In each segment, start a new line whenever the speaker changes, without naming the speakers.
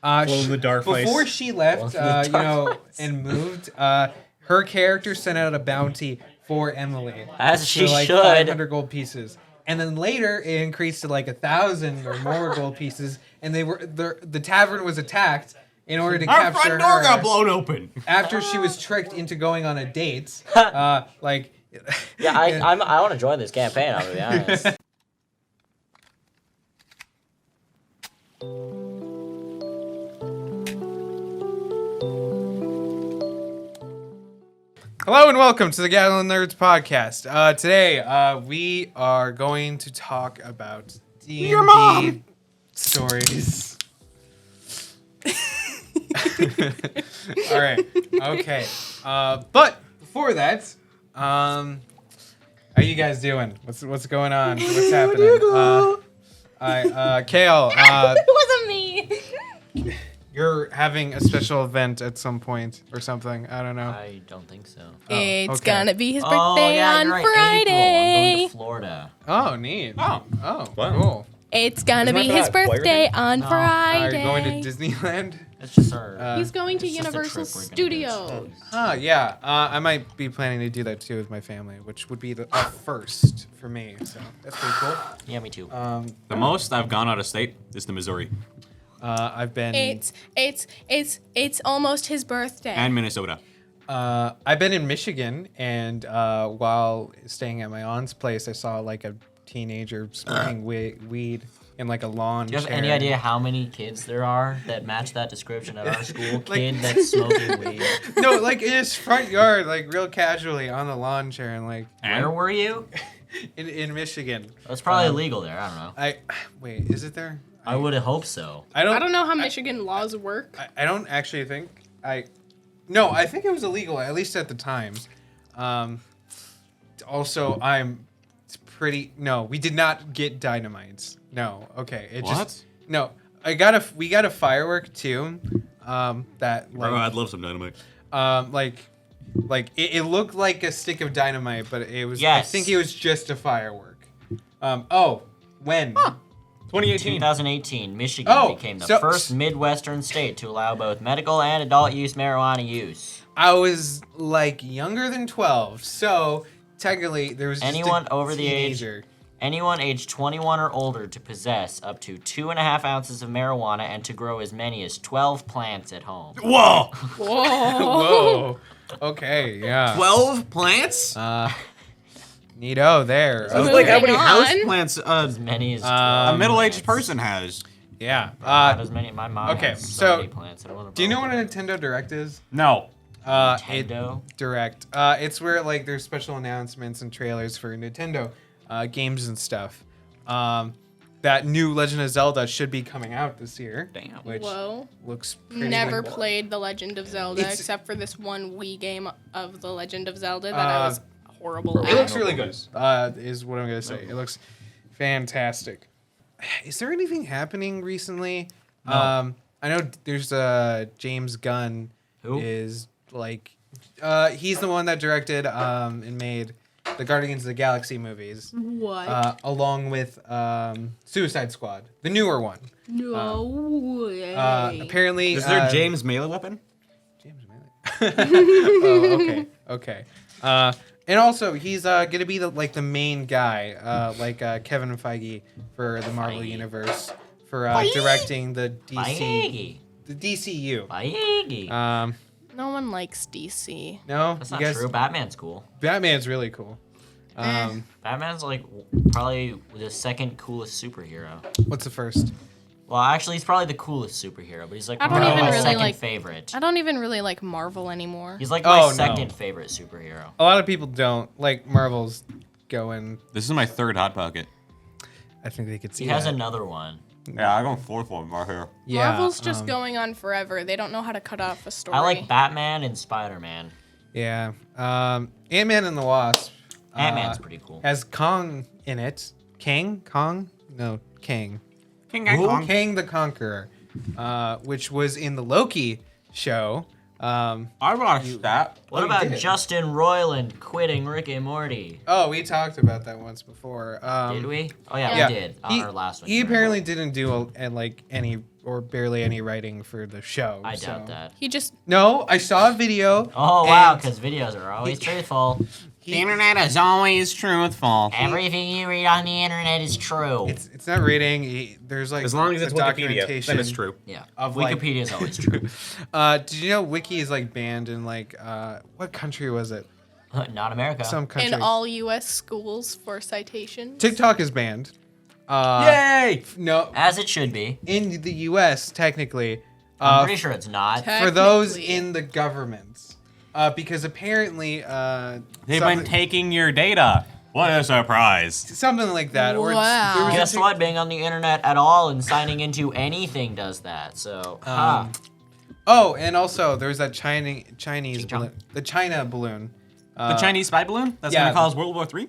Glow in the dark place.
Before she left, and moved, her character sent out a bounty for Emily.
As she
for,
should.
500 gold pieces. And then later, it increased to 1,000 or more gold pieces. And the tavern was attacked in order to
Our
capture
front door
her.
got blown open.
After she was tricked into going on a date.
Yeah, I want to join this campaign, I'll be honest.
Hello and welcome to the Gathering Nerds podcast. Today, we are going to talk about D&D Stories. All right. Okay. But before that, how you guys doing? What's going on? What's happening? Kale.
It wasn't me.
You're having a special event at some point or something. I don't know.
I don't think so.
It's
okay.
gonna be his birthday on
you're right,
Friday.
April. I'm going to Florida.
Oh, neat. Oh,
Wow.
cool.
It's gonna be
Isn't
his
that bad?
birthday on
No.
Are
Friday.
you going to Disneyland?
That's just our...
He's going to
it's just a
Universal
trip we're gonna
Studios.
Yeah. I might be planning to do that too with my family, which would be a first for me. So that's pretty cool.
Yeah, me too.
The most I've gone out of state is to Missouri
I've been.
It's almost his birthday.
and Minnesota.
I've been in Michigan, and while staying at my aunt's place, I saw a teenager smoking weed in a lawn
Do you have
chair.
any idea how many kids there are that match that description at our school? Kid that's smoking weed.
No, in his front yard, real casually on the lawn chair, and
Where were you?
in Michigan.
It's probably illegal there. I don't know.
Wait, is it there?
I would have hoped so.
I don't know how Michigan laws work.
I don't actually think No, I think it was illegal, at least at the time. Also, no, we did not get dynamites. No, okay.
What?
No, we got a firework too. That
I'd love some dynamite.
it looked like a stick of dynamite, but it was.
Yes.
I think it was just a firework. When?
2018.
2018, Michigan became the first Midwestern state to allow both medical and adult use marijuana use.
I was younger than 12, so technically there was just
Anyone
a
over the age
teenager.
Anyone aged 21 or older to possess up to 2.5 ounces of marijuana and to grow as many as 12 plants at home.
Whoa!
Whoa. Okay, yeah.
12 plants?
Neato there.
Sounds
Okay.
like how many
Moving
house
on.
plants
As many as 12
a middle-aged
plants.
person has.
Yeah.
Not as many. My mom
okay,
has
so,
many plants. I don't want to
do you know what a Nintendo Direct is?
No.
Nintendo?
Direct. It's where there's special announcements and trailers for Nintendo games and stuff. That new Legend of Zelda should be coming out this year.
Damn.
Which
Whoa.
looks pretty
Never
cool.
played The Legend of Zelda
It's-
except for this one Wii game of The Legend of Zelda that I was horrible
It
at.
looks really good. Is what I'm gonna say. It looks fantastic. Is there anything happening recently?
No.
I know there's James Gunn.
Who?
Is he's the one that directed and made the Guardians of the Galaxy movies,
What?
along with Suicide Squad, the newer one.
No way.
Apparently,
Is there James melee weapon?
James Maley. Okay. And also, he's gonna be the main guy, Kevin Feige for the Marvel
Feige.
Universe for directing the
Feige.
the DCU.
Feige.
No one likes DC.
No,
That's
you
not
guys.
true. Batman's cool.
Batman's really cool.
Batman's probably the second coolest superhero.
What's the first?
Well, actually, he's probably the coolest superhero, but he's
I don't
probably
even
my
really
second
like-
favorite.
I don't even really like Marvel anymore.
He's my
Oh, no.
second favorite superhero.
A lot of people don't like Marvel's going.
This is my third Hot Pocket.
I think they could see
He has
that.
another one.
Yeah, I'm going fourth one right here.
Yeah,
Marvel's just going on forever. They don't know how to cut off a story.
I like Batman and Spider-Man.
Yeah. Ant-Man and the Wasp.
Ant-Man's pretty cool.
Has Kong in it. Kang? No, Kang.
King Kong.
Kang the Conqueror, which was in the Loki show,
I watched that.
What
you
about
did?
Justin Roiland quitting Rick and Morty?
Oh, we talked about that once before.
Did we? Oh yeah,
Yeah.
we did.
He,
Our last one.
he
you
apparently
remember.
didn't do any or barely any writing for the show.
I
so.
doubt that.
He just
No, I saw a video.
Oh wow,
and
because videos are always truthful.
The internet is always truthful.
Everything you read on the internet is true.
It's not reading. There's like
As long as it's
a
Wikipedia,
documentation
then it's true.
Yeah,
of, like-
Wikipedia is always true.
Did you know Wiki is like banned in like what country was it?
Not America.
Some country.
in all U.S. schools for citations.
TikTok is banned.
Yay!
No,
As it should be.
in the U.S. technically.
I'm pretty sure it's not.
For those
Technically.
in the government, because apparently
They've
something,
been taking your data. What a surprise.
something like that. Or
Wow.
there was a
Guess
tic-
what? Being on the internet at all and signing into anything does that. So,
Oh, and also there was that Chinese
Ching-chong.
balloon, the China balloon.
The Chinese spy balloon? That's
yeah.
gonna cause World War III?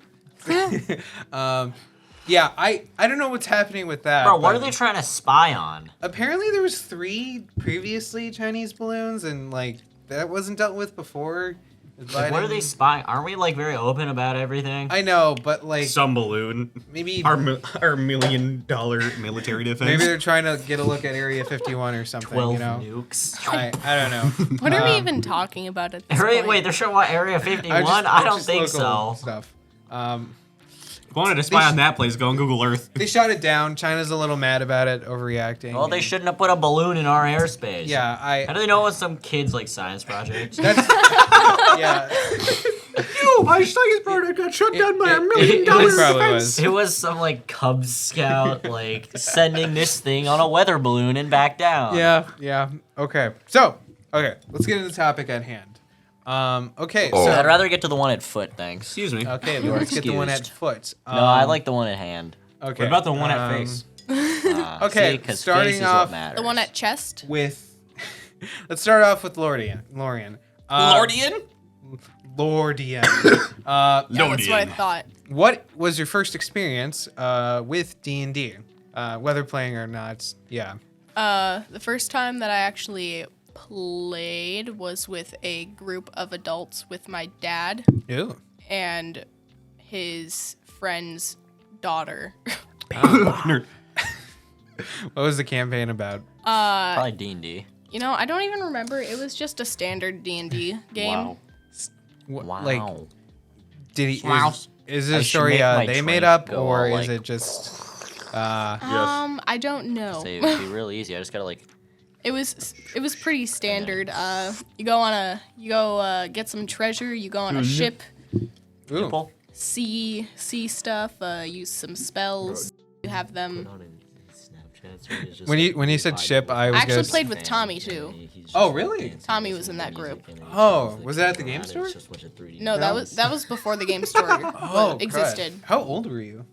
Yeah, I don't know what's happening with that.
bro, what
but
are they trying to spy on?
Apparently, there was 3 previously Chinese balloons, and like that wasn't dealt with before.
Like, what are they spying? Aren't we like very open about everything?
I know, but like
Some balloon.
maybe
Our $1 million military defense.
maybe they're trying to get a look at Area 51 or something.
12
You know,
nukes.
I don't know.
What are we even talking about at this
Wait,
point?
wait, they're showing what Area 51?
just-
I don't
just
think
local
so.
Stuff.
If you wanted to spy on that place, go on Google Earth.
They shot it down. China's a little mad about it, overreacting.
Well, they
and-
shouldn't have put a balloon in our airspace.
Yeah,
How do they know it was some kid's like science project?
That's yeah.
Yo, my science project got shut down by $1 million
It probably was.
It was some like Cub Scout like sending this thing on a weather balloon and back down.
Yeah. Okay. So, let's get into the topic at hand. Okay.
I'd
So,
rather get to the one at foot, thanks.
Excuse me.
okay,
You are
let's get the one at
excused.
foot.
No, I like the one at hand.
Okay.
What about the one at face?
Okay,
Because
starting
face is
off
what matters.
The one at chest?
with? Let's start off with Lordian.
Lordian?
Lordian.
Yeah, that's what I
Lordian.
thought.
What was your first experience with D&D? Whether playing or not? Yeah.
The first time that I actually played was with a group of adults with my dad
Ew.
and his friend's daughter.
Nerd.
What was the campaign about?
Probably D&D.
You know, I don't even remember. It was just a standard D&D game.
Wow.
Wow.
Like, did he?
Wow.
Is
I
it a
should
story
make my
they made
drink
up,
go
or
all,
is
like-
it just?
I don't know.
Say it would be really easy. I just gotta like.
It was pretty standard. You go get some treasure. You go on a ship,
Ooh.
People.
see stuff. Use some spells. You have them.
When you said ship, I was
I actually
gonna
played with Tommy too.
Oh, really?
Tommy was in that group.
Oh, was that at the game store?
No, that was before the game store
Oh,
existed.
crud. How old were you?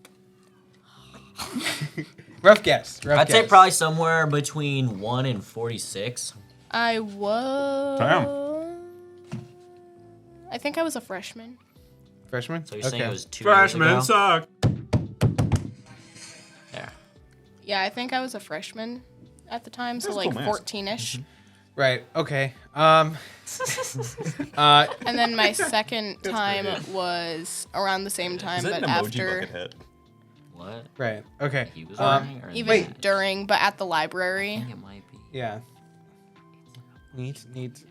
Rough guess.
I'd say probably somewhere between 1 and 46.
I was. I think I was a freshman.
freshman.
So you're saying it was 2 years ago?
suck.
There.
Yeah, I think I was a freshman at the time, so
That's
like
cool math.
14ish.
Right. Okay.
And then my second time was around the same time, but after
What?
Right. Okay.
He was
Um,
wearing or
even
Wait.
during, but at the
I
library.
think it might be.
Yeah. Neat.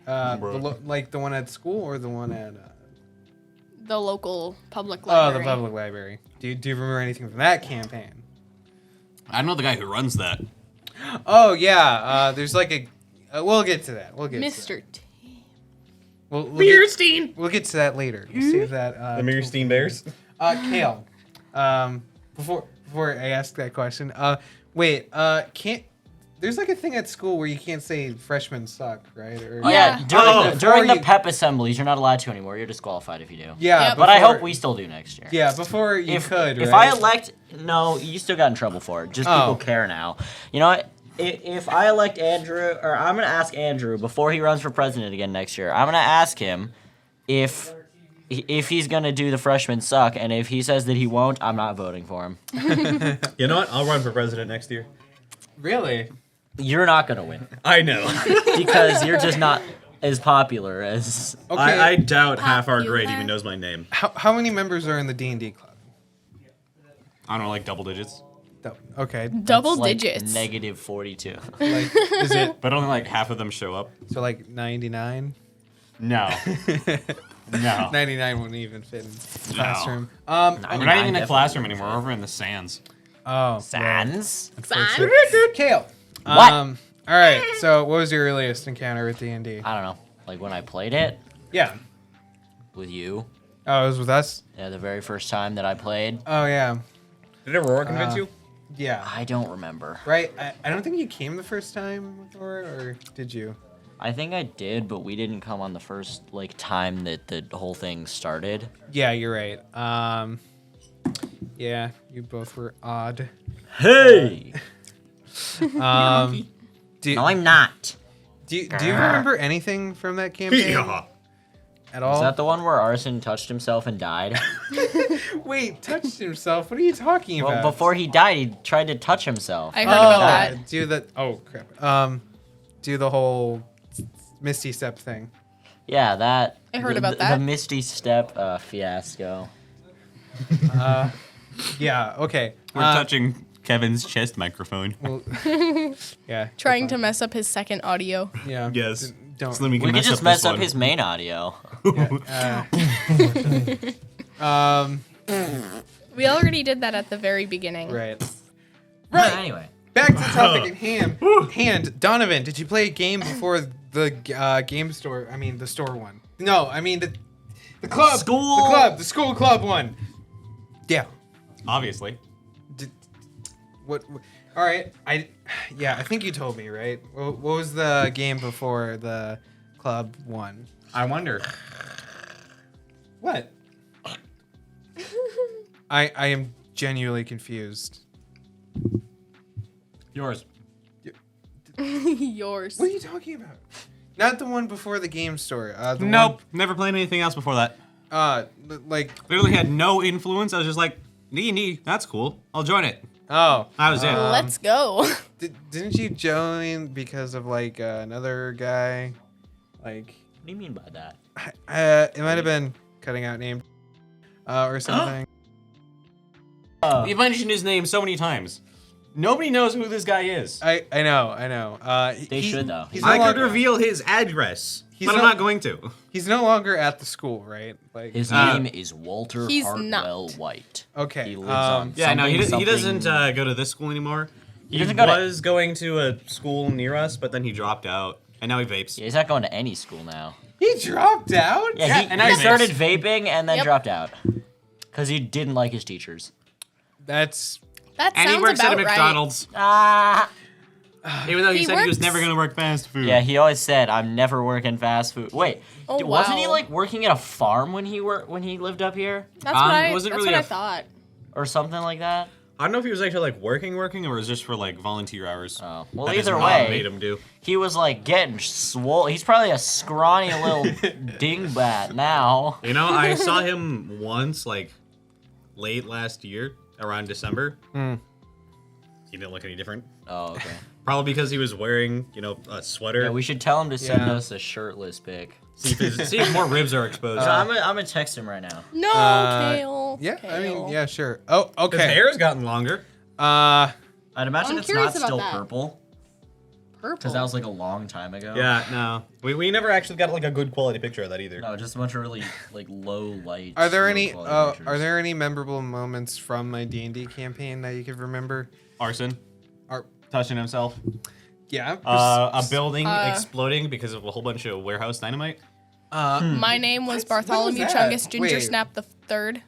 Bro.
Like the one at school or the one at?
The local public
Oh,
library.
the public library. Do you remember anything from that campaign?
I know the guy who runs that.
Oh yeah. There's like a. We'll get to that. We'll get. To that.
Mr. T.
We'll get,
Beerstein.
we'll get to that later. We'll save that.
Beerstein Bears.
Kale. Before I ask that question, can't. There's like a thing at school where you can't say freshmen suck, right? Or,
Oh, yeah,
Yeah.
during the
you-
pep assemblies, you're not allowed to anymore. You're disqualified if you do.
Yeah,
Yep.
But I
before-
hope we still do next year.
Yeah, before you could.
If
right?
I elect, no, you still got in trouble for it. Just
Oh.
people care now. You know what? If I elect Andrew, or I'm gonna ask Andrew before he runs for president again next year, I'm gonna ask him if he's gonna do the freshmen suck, and if he says that he won't, I'm not voting for him.
You know what? I'll run for president next year.
Really?
You're not gonna win
I know.
because you're just not. as popular as.
Okay.
I doubt half our grade
Popular.
even knows my name.
how many members are in the D&D club?
I don't know, like double digits.
Okay.
Double
like
digits.
Negative 42.
Like, is it
But only like half of them show up.
so like 99?
No. No.
99 wouldn't even fit in the classroom.
We're not even in a
definitely
classroom
would
anymore. We're over in the sands.
Oh.
Sans?
Kale.
What?
All right. So, what was your earliest encounter with D&D?
I don't know. Like when I played it
Yeah.
with you.
Oh, it was with us.
Yeah, the very first time that I played.
Oh yeah.
Did Aurora convince you?
Yeah.
I don't remember.
Right. I don't think you came the first time with Laura, or did you?
I think I did, but we didn't come on the first time that the whole thing started.
Yeah, you're right. Yeah, you both were odd.
Hey!
Do
No, I'm not.
do you remember anything from that campaign
Yeah.
at all?
Is that the one where Arson touched himself and died?
Wait, touched himself? What are you talking
Well,
about?
before he died, he tried to touch himself.
I heard about that.
Do the crap. Do the whole Misty Step thing.
Yeah, that.
I heard
the-
about
the,
that.
The Misty Step fiasco.
Yeah. Okay.
We're touching Kevin's chest microphone.
Well, yeah.
Trying to mess up his second audio.
Yeah.
Yes.
Don't.
So then we can
We could
mess
just
up
mess
this
up
one.
his main audio.
We already did that at the very beginning.
Right.
Right. Anyway.
Back to the topic at hand. Donovan, did you play a game before the game store? I mean, the store one. No, I mean the club.
School.
The school club one. Yeah.
Obviously.
What? All right. I think you told me, right? What was the game before the club one?
I wonder.
What? I am genuinely confused.
Yours.
Yours.
What are you talking about? Not the one before the game store. The
Nope. Never played anything else before that.
Like.
Literally had no influence. I was just like, D&D, that's cool. I'll join it.
Oh.
That was it.
Let's go.
Didn't you join because of like another guy? Like.
What do you mean by that?
It might have been cutting out name. Or something.
You've mentioned his name so many times. Nobody knows who this guy is.
I know.
They should, though.
He's no
I could
longer,
reveal his address,
He's
but I'm
no-
not going to.
He's no longer at the school, right? Like.
His name is Walter
He's
Hartwell
not.
White.
Okay.
He lives on
Yeah, no, he
something-
doesn't go to this school anymore. He
doesn't go to-
was going to a school near us, but then he dropped out, and now he vapes.
Yeah, he's not going to any school now.
He dropped out.
Yeah,
and now
he
he
started
vapes.
vaping and then
Yep.
dropped out. Because he didn't like his teachers.
That's.
That
And he
sounds
works at
about
a
right.
McDonald's,
Ah!
even though he
He
said he was
works-
never going to work fast food.
Yeah, he always said, "I'm never working fast food." Wait,
Oh,
wasn't he
wow.
like working at a farm when he lived up here,
That's what I.
wasn't
That's
really
what
a
I
f-
thought.
or something like that?
I don't know if he was actually like working, or it was just for like volunteer hours.
Oh, well,
that his
either
mom
way,
made him do.
he was like getting swole. He's probably a scrawny little dingbat now.
You know, I saw him once, like late last year, around December. He didn't look any different.
Oh, okay.
Probably because he was wearing, a sweater.
Yeah, we should tell him to send
Yeah.
us a shirtless pic.
see if more ribs are exposed.
So I'm gonna text him right now.
No, Kale.
Yeah. I mean,
Kale.
yeah, sure. Oh,
His
okay.
hair's gotten longer.
I'd imagine
I'm
it's
curious
not
about
still
that.
purple
Purple.
because that was like a long time ago.
Yeah, no. We never actually got like a good quality picture of that either.
No, just a bunch of really like low light.
Are there
low
any?
quality pictures.
Are there any memorable moments from my D&D campaign that you could remember?
Arson
Are
touching himself.
yeah.
A building
Uh,
exploding because of a whole bunch of warehouse dynamite.
My name was Bartholomew
that?
Chungus Ginger
Wait.
Snap the Third.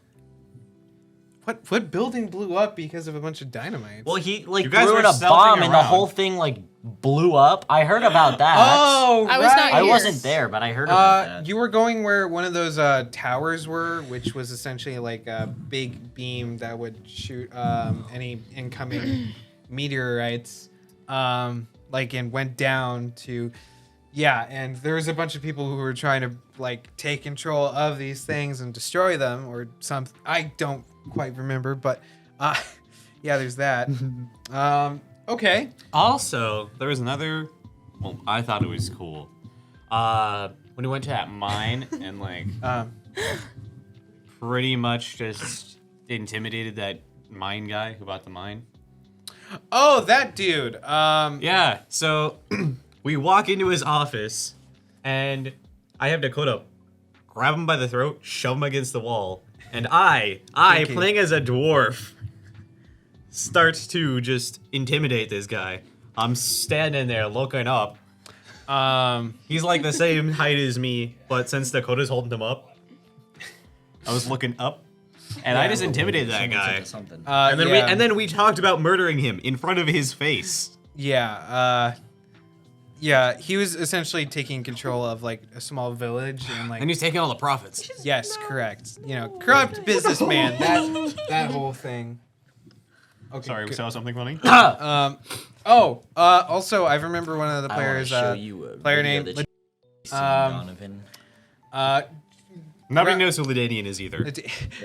What building blew up because of a bunch of dynamite?
Well, he like
You guys
threw
were
in a
stealthing
bomb and the
around.
whole thing like blew up. I heard about that.
oh,
I was not
right.
I
here.
wasn't there, but I heard about that.
You were going where one of those towers were, which was essentially like a big beam that would shoot any incoming meteorites. And went down to, and there was a bunch of people who were trying to like take control of these things and destroy them or something. I don't quite remember, but there's that. Okay.
Also, there was another. Well, I thought it was cool. When we went to that mine and like pretty much just intimidated that mine guy who bought the mine.
Oh, that dude.
Yeah, so we walk into his office and I have Dakota grab him by the throat, shove him against the wall, and I
Kinky.
playing as a dwarf, starts to just intimidate this guy. I'm standing there looking up. He's like the same height as me, but since Dakota's holding him up, I was looking up, and I just intimidated that guy.
Something.
And then we talked about murdering him in front of his face.
Yeah, he was essentially taking control of like a small village and like.
And he's taking all the profits.
Yes, correct. You know, corrupt businessman. That whole thing. Okay.
Sorry, we
good.
saw something funny.
Also, I remember one of the players. Player name.
Donovan.
Nobody knows who Ladanian is either.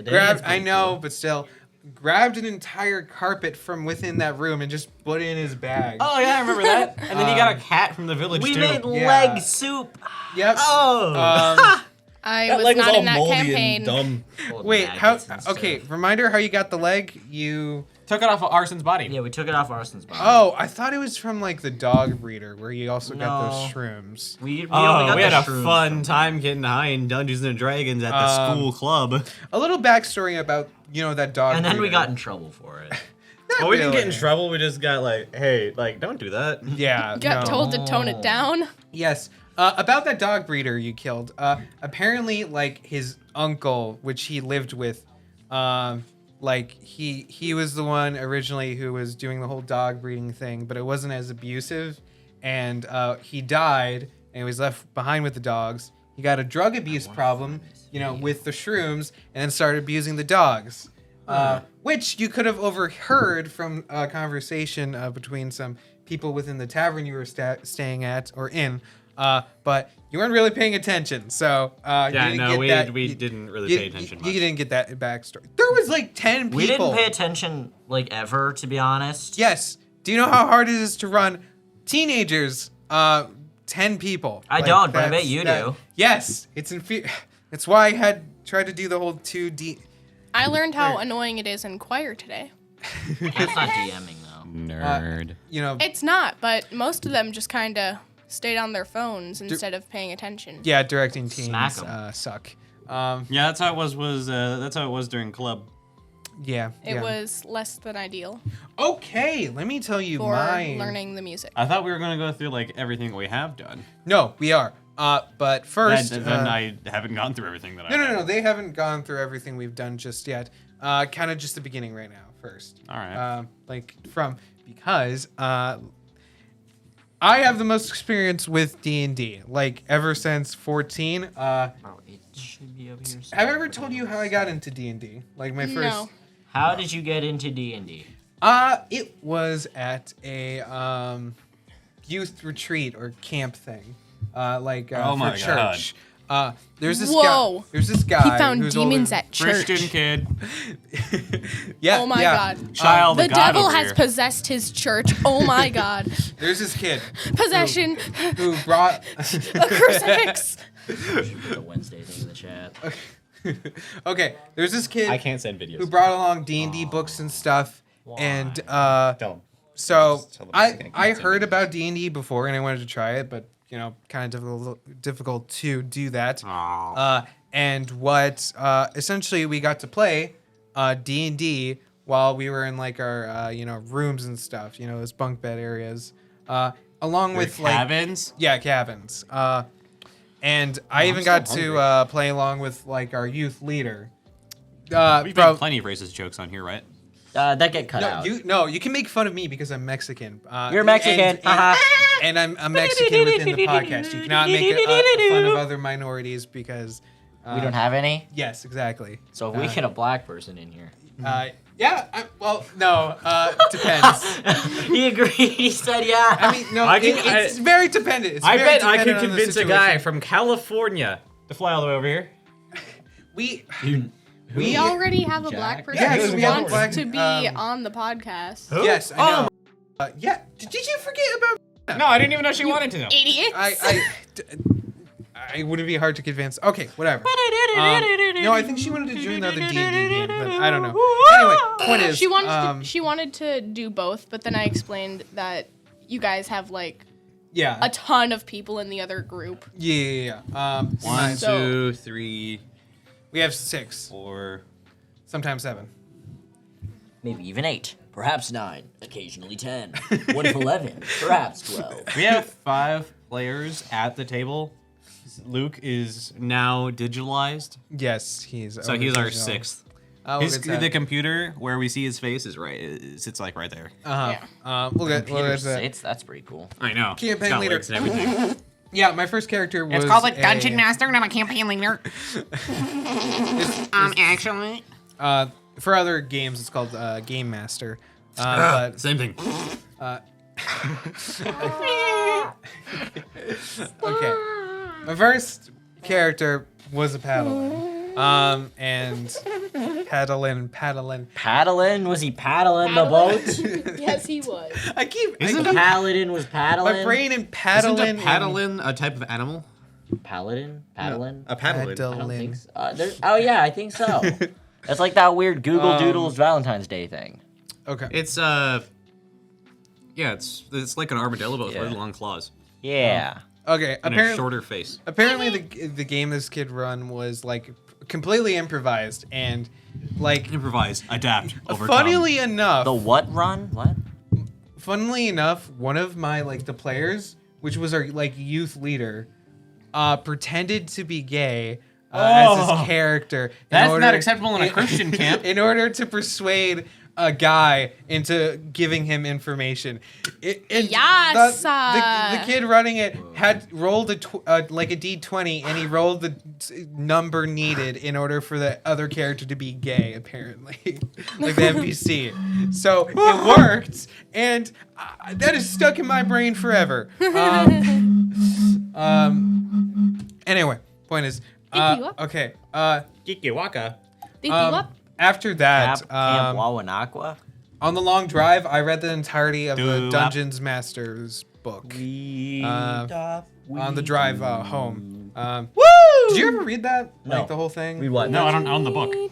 Grabbed. I know, but still. Grabbed an entire carpet from within that room and just put it in his bag.
Oh yeah, I remember that. And then he got a cat from the village
We
too.
made
Yeah.
leg soup.
Yep.
Oh.
I was not in that campaign.
dumb.
Wait, how? Okay, reminder how you got the leg. You.
Took it off of Arson's body.
Yeah, we took it off Arson's body.
Oh, I thought it was from like the dog breeder where you also got those
No.
shrooms.
We only got
we
the
had a
shrooms
fun
from-
time getting high in Dungeons and Dragons at the school club.
A little backstory about that dog.
And then we
breeder.
got in trouble for it.
Well, we didn't get in
really.
trouble. We just got like, hey, like, don't do that.
Yeah.
Got
no.
told to tone it down.
Yes. About that dog breeder you killed. Apparently, like his uncle, which he lived with, like he was the one originally who was doing the whole dog breeding thing, but it wasn't as abusive, and he died and he was left behind with the dogs. He got a drug abuse problem, with the shrooms, and then started abusing the dogs, which you could have overheard from a conversation between some people within the tavern you were staying at or in. But you weren't really paying attention, so
we didn't really pay attention much.
You didn't get that backstory. There was like 10 people.
We didn't pay attention, like, ever, to be honest.
Yes. Do you know how hard it is to run teenagers? 10 people.
I don't, but I bet you do.
Yes. It's why I had tried to do the whole 2D.
I learned how annoying it is in choir today.
That's not DMing, though.
Nerd.
It's not, but most of them just kind of stayed on their phones instead of paying attention.
Yeah, directing teams
Smack 'em.
suck.
Yeah, that's how it was. That's how it was during club.
Yeah.
It
yeah.
was less than ideal
Okay, let me tell you
for
my...
learning the music.
I thought we were gonna go through like everything we have done.
No, we are. But first...
Then I haven't gone through everything that I.
No. They haven't gone through everything we've done just yet. Kind of just the beginning right now, first.
All right.
Because I have the most experience with D&D. Like, ever since 14.
Oh, it should be over here.
Have I ever told you how I got into D&D? Like, my first...
No.
How did you get into D&D?
It was at a youth retreat or camp thing.
Oh
For
my
church. There's this
Whoa.
guy. There's this guy.
He found
who's
demons
older-
at church.
Christian kid,
Yeah.
Oh my
yeah.
god.
child
The
of God
devil
over
has
here.
possessed his church. Oh my god.
There's this kid
Possession.
who brought.
A crucifix.
Should put the Wednesday thing in the chat.
Okay, there's this kid
I can't send videos.
who brought along D&D books and stuff, and
Tell him.
so
Just tell them it's gonna
I
cancel
heard about D&D before, and I wanted to try it, but kind of difficult to do that.
Aw.
And what essentially we got to play D&D while we were in like our rooms and stuff, those bunk bed areas, along with
cabins.
cabins. And I even
still
got to play along with like our youth leader.
We've made plenty of racist jokes on here, right?
That get cut out.
You can make fun of me because I'm Mexican.
You're Mexican.
And I'm Mexican within the podcast. You cannot make fun of other minorities because
We don't have any?
Yes, exactly.
So if we get a black person in here.
Depends.
He agreed. He said, yeah.
I mean, no, it's very dependent. It's
I
very
bet I could
dependent on the
convince a guy
situation.
from California to fly all the way over here.
We already have a
Jack?
black person
Yes,
who
we have a
wants
black-
to be on the podcast.
Who?
Yes, I know. Yeah. Did you forget about?
No, I didn't even know she wanted to know.
Idiots.
it wouldn't be hard to convince. Okay, whatever. No, I think she wanted to join the other D&D game, but I don't know. Anyway, point is,
She wanted to do both, but then I explained that you guys have like
yeah,
a ton of people in the other group.
yeah.
1,
So-
2, 3,
We have 6,
4.
sometimes 7.
Maybe even 8. Perhaps 9. Occasionally 10. What if 11? Perhaps 12.
We have 5 players at the table. Luke is now digitalized,
Yes, he's.
so he's our
original.
6th.
We'll
His,
get to that.
the computer where we see his face is right. It sits like right there.
We'll get
Peter
to that.
States, that's pretty cool.
I know.
Campaign
It's got
leader.
links and everything.
Yeah, my first character was.
It's called like Dungeon
a-
Master, not a campaign leader. Actually.
For other games, it's called Game Master. But
Same thing.
okay, my first character was a paddler. And paddling.
Paddling? Was he paddling the boat?
Yes, he was.
I keep.
Paladin was paddling?
My brain and
Isn't
paddling.
a paddling a type of animal?
Paladin? Paddling?
A paddling.
I don't think so. Oh, yeah, I think so. It's like that weird
Um,
Google Doodles Valentine's Day thing.
Okay.
It's yeah, it's like an armadillo but with really long claws
Yeah.
Okay.
and a shorter face.
Apparently, the game this kid run was like completely improvised and like.
Improvise, adapt, overcome.
Funnily enough,
The what run? What?
one of my the players, which was our youth leader, pretended to be gay as his character.
That's not acceptable in a Christian camp.
In order to persuade a guy into giving him information.
Yes!
The kid running it had rolled a D20 and he rolled the number needed in order for the other character to be gay, apparently. Like the NPC. So it worked, and that is stuck in my brain forever. Anyway, point is, okay.
Kikiwaka.
After that,
Camp Wawanakwa?
on the long drive, I read the entirety of the
Doo-wop.
Dungeons Master's book on the drive home. Woo! Did you ever read that?
No.
Like the whole thing?
We what?
No, I don't own the book. And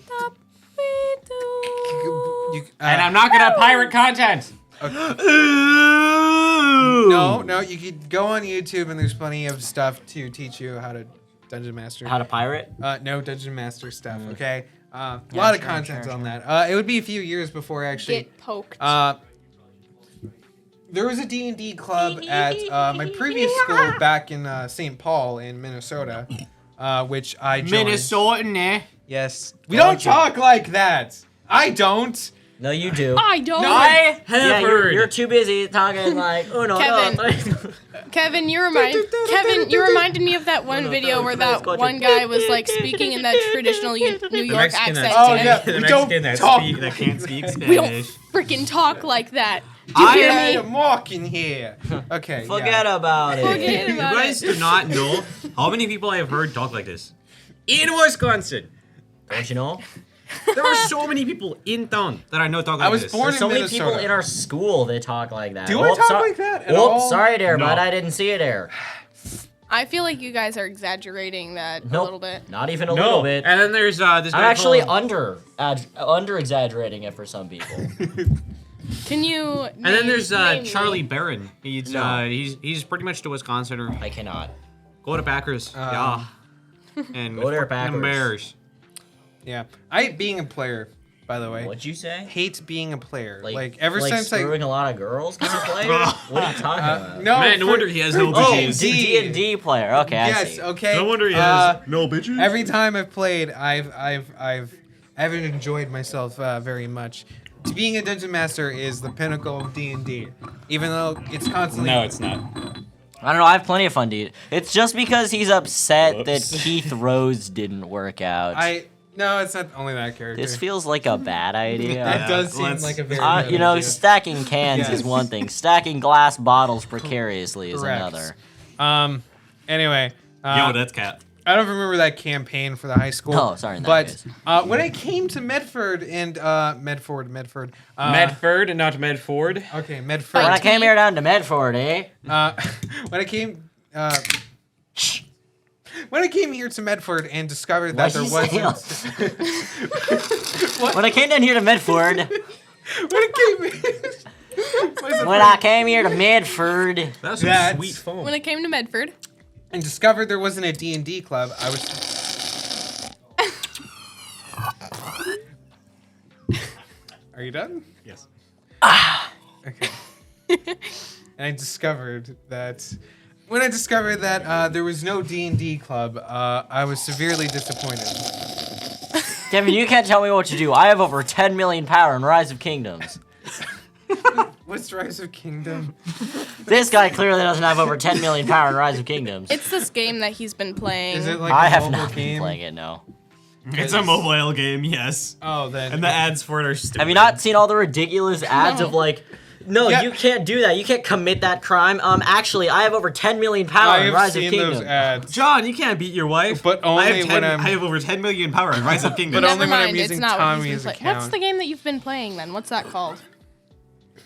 I'm
I'm not gonna pirate content.
No, you could go on YouTube and there's plenty of stuff to teach you how to Dungeon Master.
How to pirate?
No Dungeon Master stuff, okay? A lot of content on that. It would be a few years before I actually...
Get poked.
There was a D&D club at my previous school back in St. Paul in Minnesota, which I joined.
Minnesota.
Yes. We don't talk like that. I don't.
No, you do.
I don't.
I have
Yeah,
heard.
you're too busy talking like, oh no,
Kevin.
no.
Kevin, you reminded me of that one video where that one guy was like speaking in that traditional New York accent.
Oh,
to
yeah.
him.
We don't talk.
that can't speak
We don't
Spanish.
freaking talk like that. Do you
I
hear
am
me?
walking here. Okay.
Forget about it.
Forget
You
about
guys
it.
do not know how many people I have heard talk like this. In Wisconsin.
Don't you know?
There are so many people in town that I know talk like
I was
this.
born
There's so
in
many
Minnesota.
people in our school that talk like that.
Do I talk like that at
Oops,
all?
sorry there,
No.
bud. I didn't see it there.
I feel like you guys are exaggerating that a
Nope.
little bit.
Not even a
No.
little bit.
And then there's this
I'm
guy
actually
called-
under exaggerating it for some people.
Can you?
And then there's
name
Charlie
me?
Barron. He's
No.
he's pretty much the Wisconsin.
I cannot.
Go to Packers. Yeah. And
Go to their
fucking
Packers.
Bears.
Yeah. I hate being a player, by the way.
What'd you say?
Hate being a player. Like ever
like
since
screwing a lot of girls because of player? What are you talking about?
no,
Man, no
for-
wonder he has no
Oh,
bitches.
D&D player. Okay, I
Yes,
see.
okay.
No wonder he
Uh,
has no bitches.
Every time I've played, I haven't enjoyed myself very much. Being a dungeon master is the pinnacle of D&D, even though it's constantly.
No, it's not.
I don't know. I have plenty of fun, dude. It's just because he's upset that
Whoops.
Keith Rose didn't work out.
No, it's not only that character.
This feels like a bad idea.
That does seem
let's-
like a very. bad
You know,
idea.
stacking cans
Yes.
is one thing. Stacking glass bottles precariously is
Correct.
another.
Anyway.
Yo, that's cat.
I don't remember that campaign for the high school.
Oh, sorry, in that
But
case.
when I came to Medford and Medford.
Medford, not Medford.
Okay, Medford.
When I came here down to Medford, eh?
When I came. When I came here to Medford and discovered that there
Why'd you
wasn't.
When I came down here to Medford, when I came here to Medford,
That's some
That's-
sweet phone.
When I came to Medford,
and discovered there wasn't a D&D club, I was. Are you done?
Yes.
Okay. And I discovered that when I discovered that there was no D&D club, I was severely disappointed.
Kevin, you can't tell me what to do. I have over 10 million power in Rise of Kingdoms.
What's Rise of Kingdom?
This guy clearly doesn't have over 10 million power in Rise of Kingdoms.
it's this game that he's been playing.
Is it like
I
a
have
mobile
not been
game?
playing it, no.
It's a mobile game, yes.
Oh, then.
And the ads for it are stupid.
Have you not seen all the ridiculous ads of like, no,
Yeah.
you can't do that. You can't commit that crime. Actually, I have over 10 million power
I
in
have
Rise of
seen
Kingdoms.
those ads.
John, you can't beat your wife.
But only
I have
when I'm-
I have over 10 million power in Rise of Kingdoms.
But
Never
only when I'm
mind,
using
it's not what he's
Tommy's
been playing. What's
account.
the game that you've been playing then? What's that called?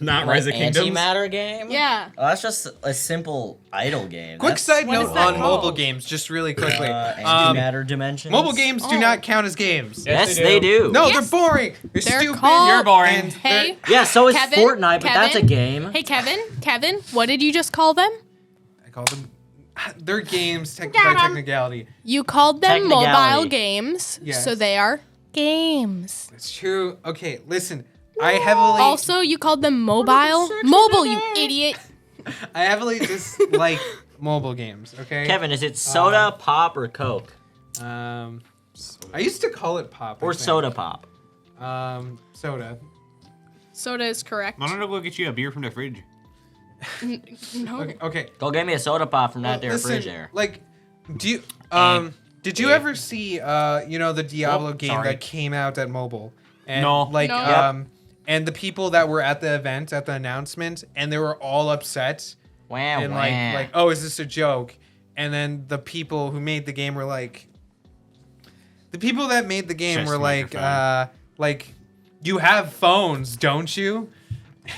Not Rise of Kingdoms.
Antimatter game?
Yeah.
Oh, that's just a simple idle game.
Quick side
what is
note
that
on mobile
called?
games, just really quickly.
Antimatter Dimensions.
Mobile games do
Oh.
not count as games.
Yes, they do.
No,
Yes.
they're boring. They're
They're
stupid.
called-
You're boring.
And
Hey,
Yeah, so is
Kevin,
Fortnite, but that's a
Kevin.
game.
Hey, Kevin, what did you just call them?
I call them. They're games by
Got 'em.
technicality.
You called them
Technicality.
mobile games,
Yes.
so they are games.
It's true. Okay, listen. I heavily.
Also, you called them mobile. Mobile, you idiot.
I heavily dislike mobile games. Okay.
Kevin, is it soda, pop, or Coke?
I used to call it pop. I
Or
think.
soda pop?
Soda.
Soda is correct.
Why don't I go get you a beer from the fridge?
No.
Okay.
Go get me a soda pop from that there
Listen,
fridge there.
like, do you did you
Yeah.
ever see the Diablo game
sorry.
that came out at mobile? And
No.
Like
No.
Yep.
and the people that were at the event at the announcement and they were all upset
Wah,
and
wah.
like oh, is this a joke? And then the people who made the game were like the people that made the game
Just
were
microphone.
like you have phones, don't you?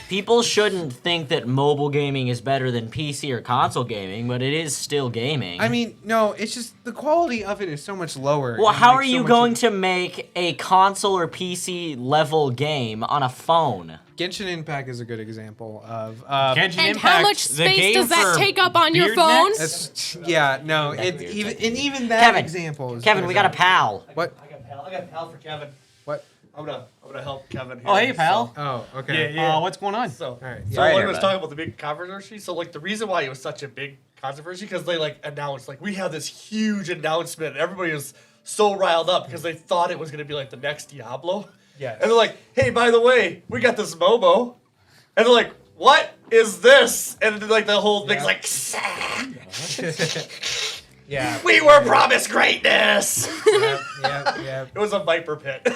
People shouldn't think that mobile gaming is better than PC or console gaming, but it is still gaming.
I mean, no, it's just the quality of it is so much lower.
well,
and,
how
like,
are
so
you
much
going
of-
to make a console or PC level game on a phone?
Genshin Impact is a good example of.
Genshin
And
Impact,
how much
the
space
game
does that
for
take up on your
beard
phone?
necks?
That's, yeah, no, it
weird
even
thing.
and even that
Kevin,
example is.
Kevin,
good
we got a
example.
pal.
What?
I got a pal for Kevin.
What?
I'm gonna help Kevin here.
Oh, hey, pal.
Oh, okay.
Yeah.
What's going on?
So,
All right.
so
Sorry to
when
hear
I was
about
talking about the big controversy, so like the reason why it was such a big controversy because they like announced like we have this huge announcement. And everybody was so riled up because they thought it was gonna be like the next Diablo.
Yes.
And they're like, hey, by the way, we got this MOBO. And they're like, what is this? And then, like the whole thing's like,
Yeah.
we were promised greatness.
Yeah.
It was a viper pit.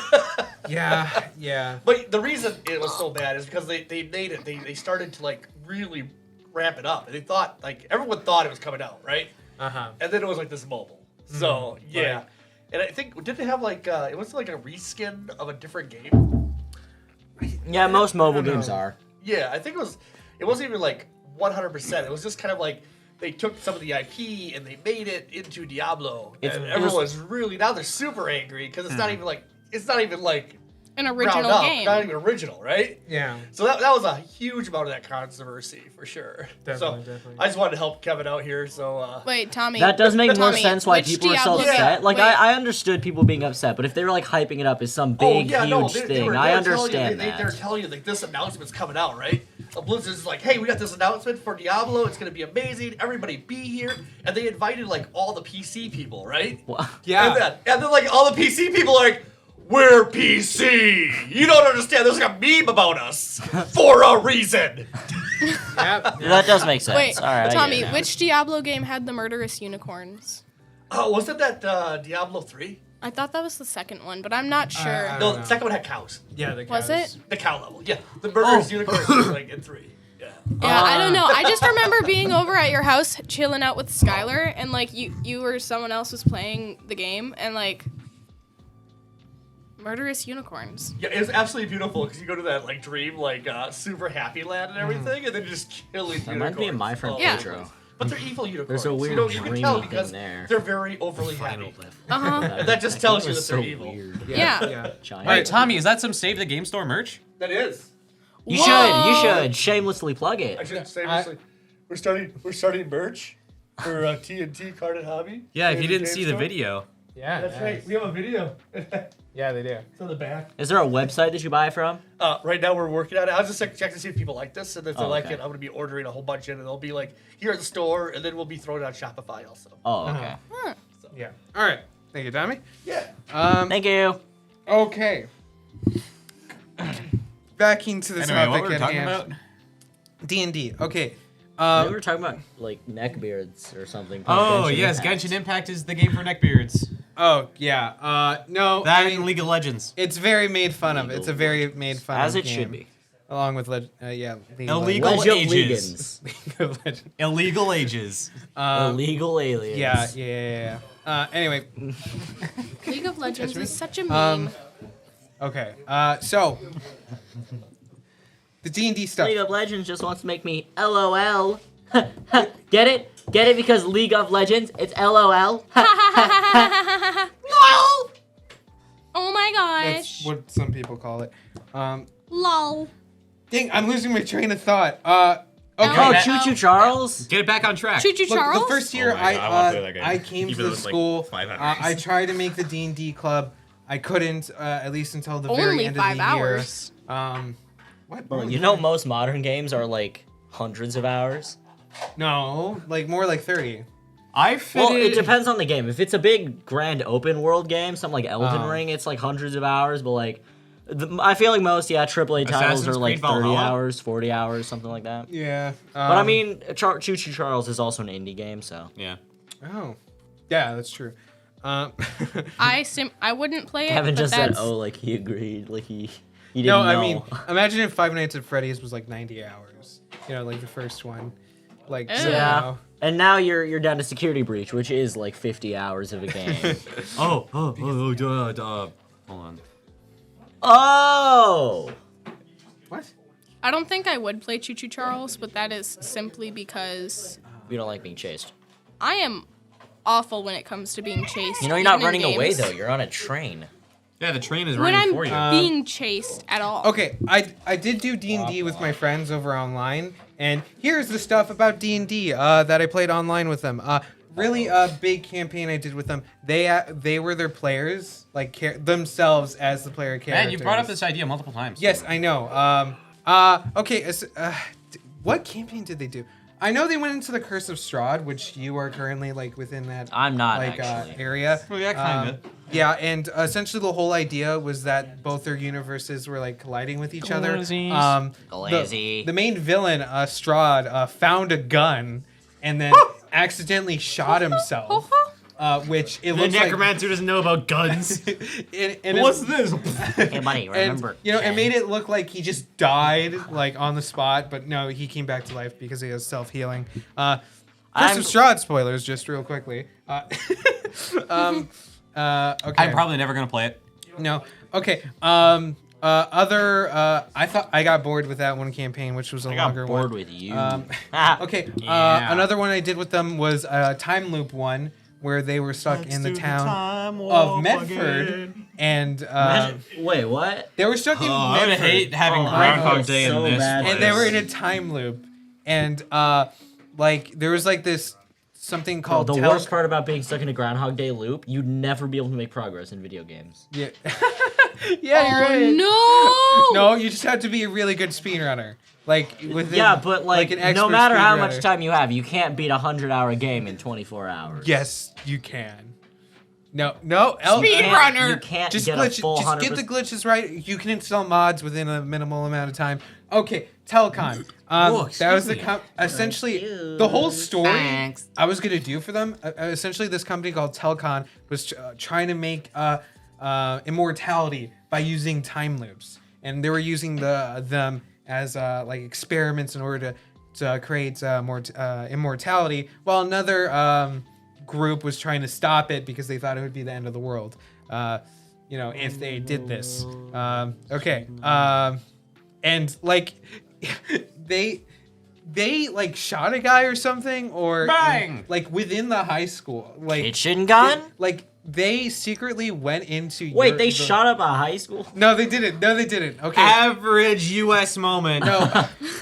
Yeah.
But the reason it was so bad is because they made it. They started to like really ramp it up, and they thought like everyone thought it was coming out, right?
Uh-huh.
And then it was like this mobile. So yeah, and I think did they have like it was like a reskin of a different game?
Yeah, most mobile
don't
games
know.
are.
Yeah, I think it wasn't even like 100%. It was just kind of like they took some of the IP and they made it into Diablo,
It's-
and
it
everyone
was-
was really now they're super angry because it's not even like
An
ground
original
up,
game.
not even original, right?
Yeah.
So that was a huge amount of that controversy for sure.
Definitely.
I just wanted to help Kevin out here. So
Wait, Tommy.
That does make more
Tommy,
sense why
which
people are so
Diablo
game-
upset. Like,
Wait.
I understood people being upset, but if they were like hyping it up as some big, huge thing, I understand that.
They're telling you like this announcement's coming out, right? Blizzard's like, hey, we got this announcement for Diablo. It's gonna be amazing. Everybody be here, and they invited like all the PC people, right?
Well,
Yeah.
And then like all the PC people are like, we're PC. You don't understand. There's like a meme about us for a reason.
Yep.
that does make sense.
Wait,
All right, I get
Tommy,
it now.
which Diablo game had the murderous unicorns?
Oh, wasn't that Diablo 3?
I thought that was the second one, but I'm not sure.
I
No,
don't
the
know.
second one had cows.
Yeah. The
Was
cows.
it?
The cow level. Yeah. The murderous unicorns was like in 3. Yeah.
Yeah, I don't know. I just remember being over at your house chilling out with Skylar, and like you or someone else was playing the game, and like murderous unicorns.
Yeah, it was absolutely beautiful because you go to that like dream, like super happy land and everything, and then you just killing
That reminds me of my friend
Yeah.
Pedro.
But they're evil unicorns.
There's a weird
you can
dreamy
tell
thing
because
there.
they're very overly happy.
Uh-huh.
And that just tells you that they're evil.
Weird.
Yeah.
Giant.
Wait, Tommy, is that some Save the Game Store merch?
That is.
You
Whoa.
should shamelessly plug
I
it.
should say we're starting merch for TNT Carded Hobby.
Yeah, if you
D&D
didn't see
Game
the
Store.
video.
Yeah.
That's right. We have a video. It's
Yeah, they do.
on the back.
Is there a website that you buy from?
Right now we're working on it. I'll just check to see if people like this, and if they like
okay.
it, I'm gonna be ordering a whole bunch in, and they'll be like here at the store, and then we'll be throwing it on Shopify also.
Oh, okay.
Yeah. All right. Thank you, Tommy.
Yeah.
Thank you.
Okay. Back into the
Anyway, what
topic
were we
at
talking
hand.
about?
D&D. Okay.
We were talking about like neckbeards or something.
Oh,
Genshin
yes,
Impact.
Genshin Impact is the game for neckbeards.
Oh yeah. No.
That
I mean,
and League of Legends.
it's very made fun of. It's a very made fun of
As it
game,
should be.
Along with League
Illegal
Legend of
Ages.
Legends.
of Legends.
Illegal Ages.
Illegal aliens.
Yeah. Anyway.
League of Legends is such a meme.
Okay. So the D&D stuff.
League of Legends just wants to make me LOL. Get it? Get it? Because League of Legends, it's LOL.
Oh my
That's
gosh.
what some people call it.
Lol.
Dang, I'm losing my train of thought.
Oh,
Okay.
Choo Choo Charles.
Get it back on track.
Choo Choo
Look,
Charles?
the first year
Oh my God, I wanna play that game.
I came
Even
to
though
the
it's like
school.
5 hours.
I tried to make the D&D club. I couldn't, at least until the very
Only
end
5
of the
hours.
year. What?
Well, you know most modern games are like hundreds of hours.
No, like more like 30.
I fitted...
Well, it depends on the game. If it's a big grand open world game, something like Elden Ring, it's like hundreds of hours. But like, I feel like most AAA titles
Assassin's
are like
Creed
30
Valhalla?
hours, 40 hours, something like that.
Yeah.
But I mean, Choo Choo Charles is also an indie game, so.
Yeah.
Oh. Yeah, that's true.
I wouldn't play it.
Kevin
but
just said,
that's-
"Oh, like he agreed, like he didn't
No,
know."
I mean, imagine if Five Nights at Freddy's was like 90 hours. You know, like the first one. Like, so,
Ew.
yeah.
you know.
And now you're down to Security Breach, which is like 50 hours of a game.
Hold on.
Oh.
What?
I don't think I would play Choo Choo Charles, but that is simply because
You don't like being chased.
I am awful when it comes to being chased.
You know, you're not
even in
running away
games.
though. You're on a train.
Yeah, the train is
When
running
I'm
for you.
being chased at all.
Okay, I did do D&D with my friends over online, and here's the stuff about D&D that I played online with them. Really a big campaign I did with them. They were their players, like themselves as the player characters.
Man, you brought up this idea multiple times.
Yes, I know. Okay, what campaign did they do? I know they went into the Curse of Strahd, which you are currently like within that
I'm not
like
actually.
area.
Well, yeah, kinda.
Yeah, and essentially the whole idea was that both their universes were like colliding with each other.
Galazes.
Galazy.
The main villain, Strahd, found a gun and then accidentally shot himself. Which it
The
looks like.
necromancer doesn't know about guns.
What's
this?
Hey, buddy,
And
remember?
you know, it made it look like he just died like on the spot, but no, he came back to life because he has self-healing. Curse of Strahd spoilers, just real quickly. Okay.
I'm probably never gonna play it.
No. Okay. I thought I got bored with that one campaign, which was a
I got
longer
bored
one.
with you.
Okay.
Yeah.
Another one I did with them was a time loop one where they were stuck in the town of Medford, and
Wait, what?
they were stuck in
I would
Medford.
hate having
Oh,
Groundhog
that's
Day
so
in this.
bad.
And they were in a time loop, and like there was like this something
Oh,
called
the worst part about being stuck in a Groundhog Day loop, you'd never be able to make progress in video games.
Yeah, yeah, you're right.
Oh, no!
No, you just have to be a really good speedrunner. Like within,
Yeah, but like,
an
no
expert
matter how
speedrunner.
much time you have, you can't beat a 100-hour game in 24 hours.
Yes, you can. No,
Speedrunner.
You can't
Just
get
glitch.
a full
Just
100%.
get the glitches right. You can install mods within a minimal amount of time. Okay, Telecon. That was essentially the whole story
Thanks.
I was gonna do for them. Essentially, this company called Telecon was trying to make immortality by using time loops, and they were using them as like experiments in order to create more immortality, while another group was trying to stop it because they thought it would be the end of the world. You know, if they did this. Okay. And like they like shot a guy or something, or
Bang!
like within the high school, like
Kitchen gun?
like they secretly went into.
Wait, they shot up a high school?
No, they didn't. No, they didn't. Okay.
Average U.S. moment.
No,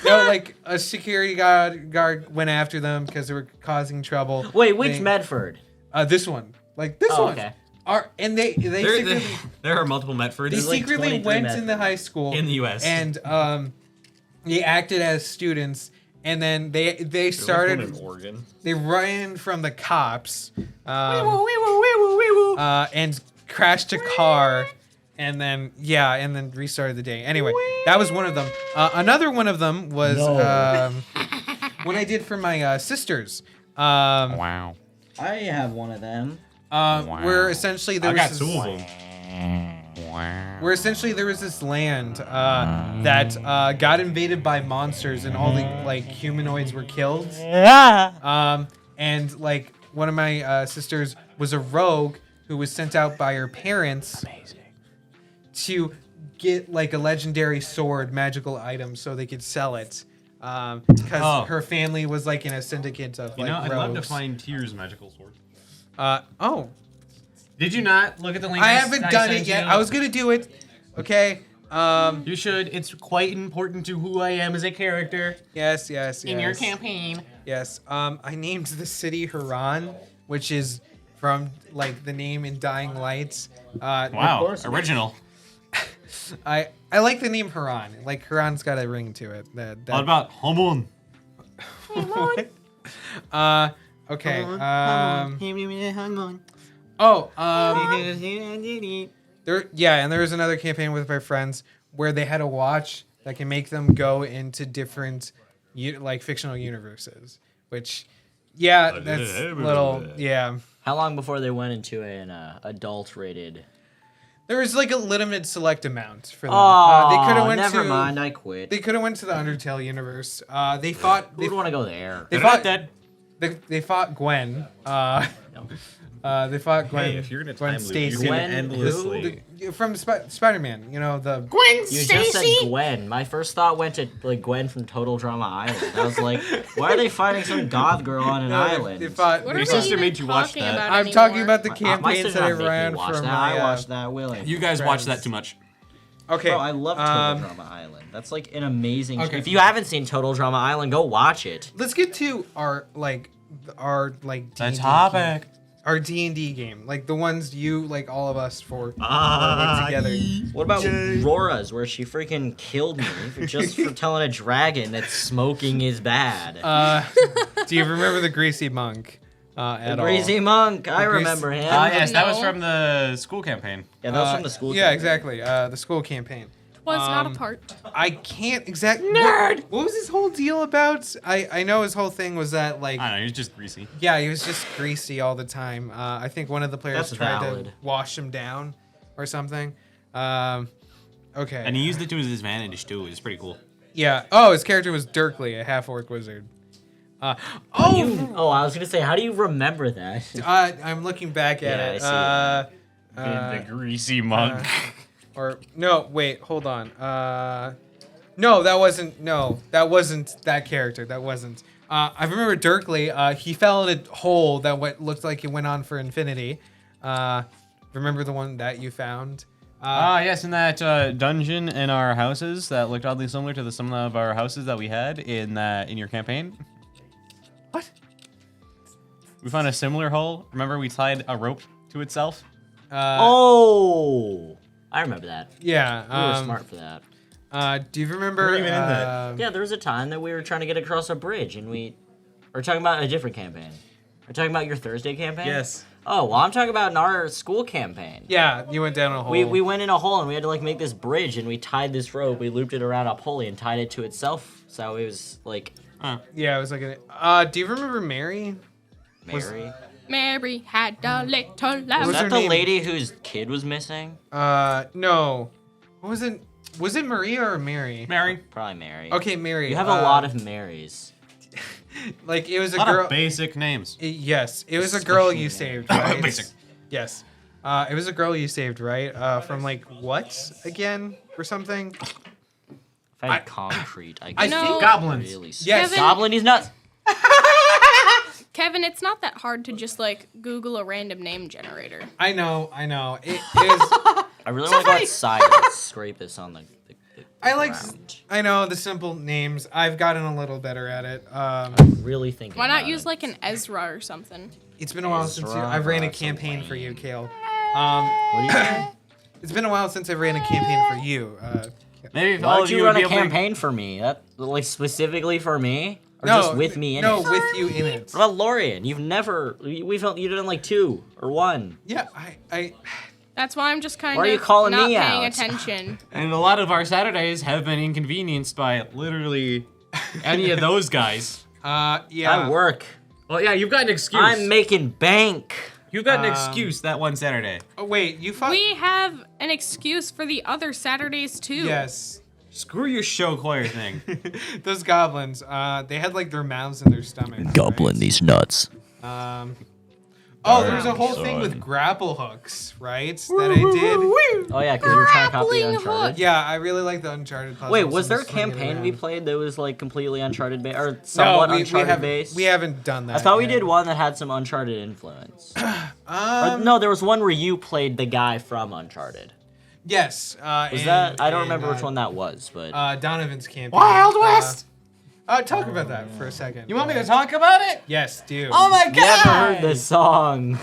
no, like a security guard went after them because they were causing trouble.
Wait, which
They-
Medford?
This one, like this
Oh,
one.
okay.
And they secretly,
There are multiple Medfords
they
like
secretly
23
went
Medford.
in the high school
in the U.S.
and they acted as students, and then they started.
Oregon.
They ran from the cops, and crashed a car, and then restarted the day. Anyway, that was one of them. Another one of them was what I did for my sisters.
Wow.
I have one of them.
Where essentially there
I
was
got
this,
2 of them.
where essentially there was this land that got invaded by monsters, and all the like humanoids were killed. And like one of my sisters was a rogue who was sent out by her parents to get like a legendary sword, magical item, so they could sell it. Because her family was like in a syndicate of like
I'd
rogues.
love to find Tyr's magical sword.
Did you not look at the link?
I haven't done it yet. I was gonna do it. Okay.
You should. It's quite important to who I am as a character
Yes.
in your campaign.
Yes. I named the city Haran, which is from like the name in Dying Lights.
Wow, original.
I like the name Haran. Like Haran's got a ring to it. That
What about Homon?
okay. And there was another campaign with my friends where they had a watch that can make them go into different like fictional universes, which that's little
How long before they went into an adult rated?
there was like a limited select amount for them.
Oh,
they could have went
never
to
mind. I quit.
they could have went to the Undertale universe. They fought
Who would want to go there?
they fought they fought Gwen. They fought Gwen.
Hey, if you're in a
Gwen
time loop, you
Stacy.
can
Gwen
endlessly.
From Spider-Man, you know the.
You just said Gwen. My first thought went to like Gwen from Total Drama Island. I was like, why are they fighting some goth girl on an island?
They fought.
What
Your
are
sister
we
made
even
you watch
talking
that.
about
I'm
anymore?
talking about the
My
campaigns
sister
that I
didn't make me
ran
watch
from
that.
my.
I watched that willingly.
You guys watch
Friends.
that too much.
Okay.
Bro, I love Total Drama Island. That's like an amazing.
Okay.
If you haven't seen Total Drama Island, go watch it.
Let's get to our
The
D&D
topic.
our D&D game, like the ones you like all of us for together.
What about Rora's, where she freaking killed me for telling a dragon that smoking is bad?
Do you remember the Greasy Monk? At
the Greasy Monk, I
Greasy-
remember him.
Yes, that was
No.
from the school campaign.
Yeah, that was from the school.
Yeah,
campaign.
exactly. The school campaign.
Was not a part.
I can't exactly. Nerd. What was his whole deal about? I know his whole thing was that like.
I don't know, he's just greasy.
Yeah, he was just greasy all the time. I think one of the players
That's
tried
valid.
to wash him down or something. Okay.
And he used it to his advantage too. It was pretty cool.
Yeah. Oh, his character was Dirkley, a half-orc wizard.
I was gonna say, how do you remember that?
I'm looking back at
Yeah,
it.
I
the greasy monk.
Or no, wait, hold on. No, that wasn't that character. That wasn't. I remember Dirkley. He fell in a hole that looked like it went on for infinity. Remember the one that you found?
Yes, in that dungeon in our houses that looked oddly similar to some of our houses that we had in your campaign.
What?
We found a similar hole. Remember we tied a rope to itself?
Oh, I remember that.
Yeah.
We were smart for that.
Do you remember?
We were even in that.
Yeah, there was a time that we were trying to get across a bridge, and we are talking about a different campaign. Are you talking about your Thursday campaign?
Yes.
Oh, well, I'm talking about in our school campaign.
Yeah, you went down a hole.
We went in a hole and we had to like make this bridge, and we tied this rope. We looped it around a pulley and tied it to itself. So it was like
Yeah, it was like a. Do you remember Mary?
Mary.
Mary had a little
Is
lamb.
was her
that the
name?
lady whose kid was missing?
No. What was it? Was it Maria or Mary?
Mary.
Probably Mary.
Okay, Mary.
You have a lot of Marys.
Like it was
A
a
lot
girl.
of basic names.
Yes, it was a girl you saved, right?
Basic.
Yes. It was a girl you saved, right? From like what again or something?
If I had concrete, I
I
could
think-
Goblins.
really
Yes.
Kevin-
Goblin, he's nuts.
Kevin, it's not that hard to just like Google a random name generator.
I know. It is.
I really want to go outside and scrape this on the
I like.
ground.
I know the simple names. I've gotten a little better at it.
Really thinking
Why not
about
use
it.
like an Ezra or something?
It's been a while since
Ezra
I've ran a
Russell
campaign for you,
Wayne.
Kale.
What do you think?
It's been a while since I ran a campaign for you.
Maybe if
Why
all
would
of
you
you
run
would be
a
able to...
campaign for me? That like specifically for me, or
no,
just with me in
no,
it?
with you in it.
What about Lorian? You've never. We've you done like 2 or 1.
Yeah, I.
That's why I'm just kind
Why are
of
you calling
not
me
paying
out?
attention.
And a lot of our Saturdays have been inconvenienced by literally any of those guys.
Yeah.
I work.
Well, yeah, you've got an excuse.
I'm making bank.
You've got an excuse that one Saturday.
Oh wait, you fought.
We have an excuse for the other Saturdays too.
Yes.
Screw your show choir thing.
Those goblins. They had like their mouths in their stomachs.
Goblin, these nuts.
Right? Oh, there was a whole thing with grapple hooks, right? That I did.
Oh yeah, because you were trying to copy
Grappling
Uncharted.
hook.
Yeah, I really like the Uncharted puzzles.
Wait, was there a
and swinging
campaign we
around.
played that was like completely Uncharted based or
No,
somewhat
we
Uncharted
haven't.
based?
We haven't done that.
I thought we
yet.
did one that had some Uncharted influence. Or, no, there was one where you played the guy from Uncharted.
Yes.
Was that? I don't remember which one that was, but
Donovan's campaign.
Wild West!
Talk about that for a second.
You want me to talk about it?
Yes, do.
Oh my god!
never heard the song.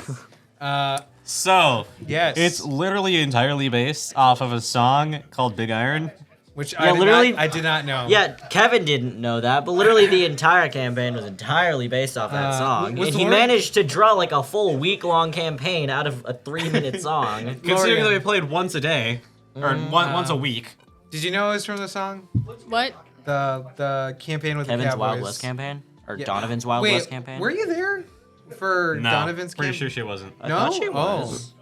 So,
Yes.
it's literally entirely based off of a song called Big Iron.
Which
Yeah, literally-
I did not know.
Yeah, Kevin didn't know that, but literally the entire campaign was entirely based off that song.
was
And he
Lauren-
managed to draw like a full week-long campaign out of a 3-minute song.
Considering that
Lorian.
we played once a day, or once a week.
Did you know it was from the song?
What?
The campaign with the
Kevin's
Cowboys.
Wild West campaign? Or
Yeah.
Donovan's Wild
Wait,
West campaign?
Were you there for
No,
Donovan's
pretty
campaign?
sure she wasn't.
I
No?
thought she was.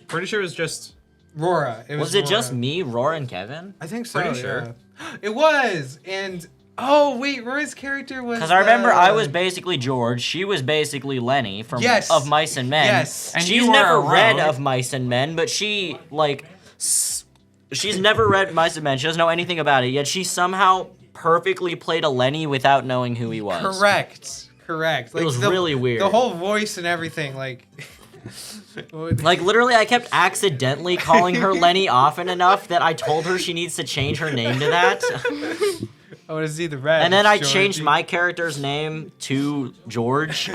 Pretty sure it was just...
Rora. It
Was it
Rora.
just me, Roar, and Kevin?
I think so.
Pretty sure.
yeah. It was. And oh wait, Rora's character was.
Because I remember I was basically George, she was basically Lenny from
Yes.
Of Mice and Men.
Yes.
And
She's
you were
never
a
read
rogue.
Of Mice and Men, but she like she's never read Mice and Men. She doesn't know anything about it. Yet she somehow perfectly played a Lenny without knowing who he was.
Correct. Like,
was really weird.
The whole voice and everything, like.
Like literally, I kept accidentally calling her Lenny often enough that I told her she needs to change her name to that.
I want to see the red.
And then I
Georgie.
changed my character's name to George.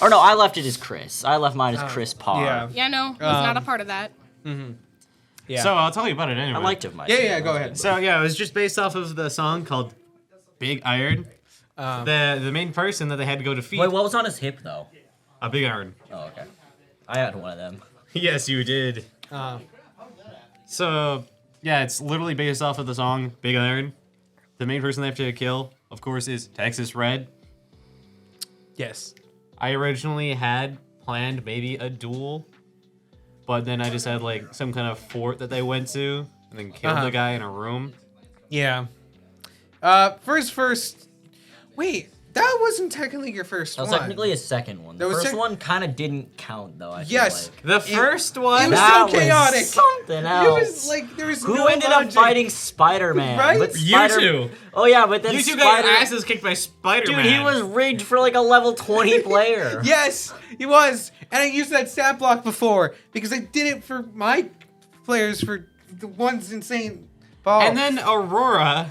Or no, I left it as Chris. I left mine as Chris Parr.
Yeah.
Yeah, no, was not a part of that.
Yeah.
So, I'll tell you about it anyway.
I liked Of Mice.
Yeah,
and
yeah.
Men.
Go ahead.
So, yeah, it was just based off of the song called Big Iron. The main person that they had to go defeat...
Wait, what was on his hip though?
A Big Iron.
Oh, okay. I had one of them.
Yes, you did. So, yeah, it's literally based off of the song Big Iron. The main person they have to kill, of course, is Texas Red.
Yes.
I originally had planned maybe a duel, but then I just had like some kind of fort that they went to and then killed the guy in a room.
Yeah. First. Wait, that wasn't technically your first
That was
one.
technically a second one. The
That was
first
sec-
one kind of didn't count though. I
Yes.
feel like.
The first one.
It was
That
so chaotic.
was something else.
It was like there was
Who
no
ended up
logic.
fighting Spider-Man?
Right?
But
You
Spider-
two.
Oh yeah, but then
You two got
Spider-
your asses kicked by Spider-Man.
Dude, he was rigged for like a level 20 player.
Yes, he was. And I used that stat block before because I did it for my players for the one's insane ball.
And then Aurora.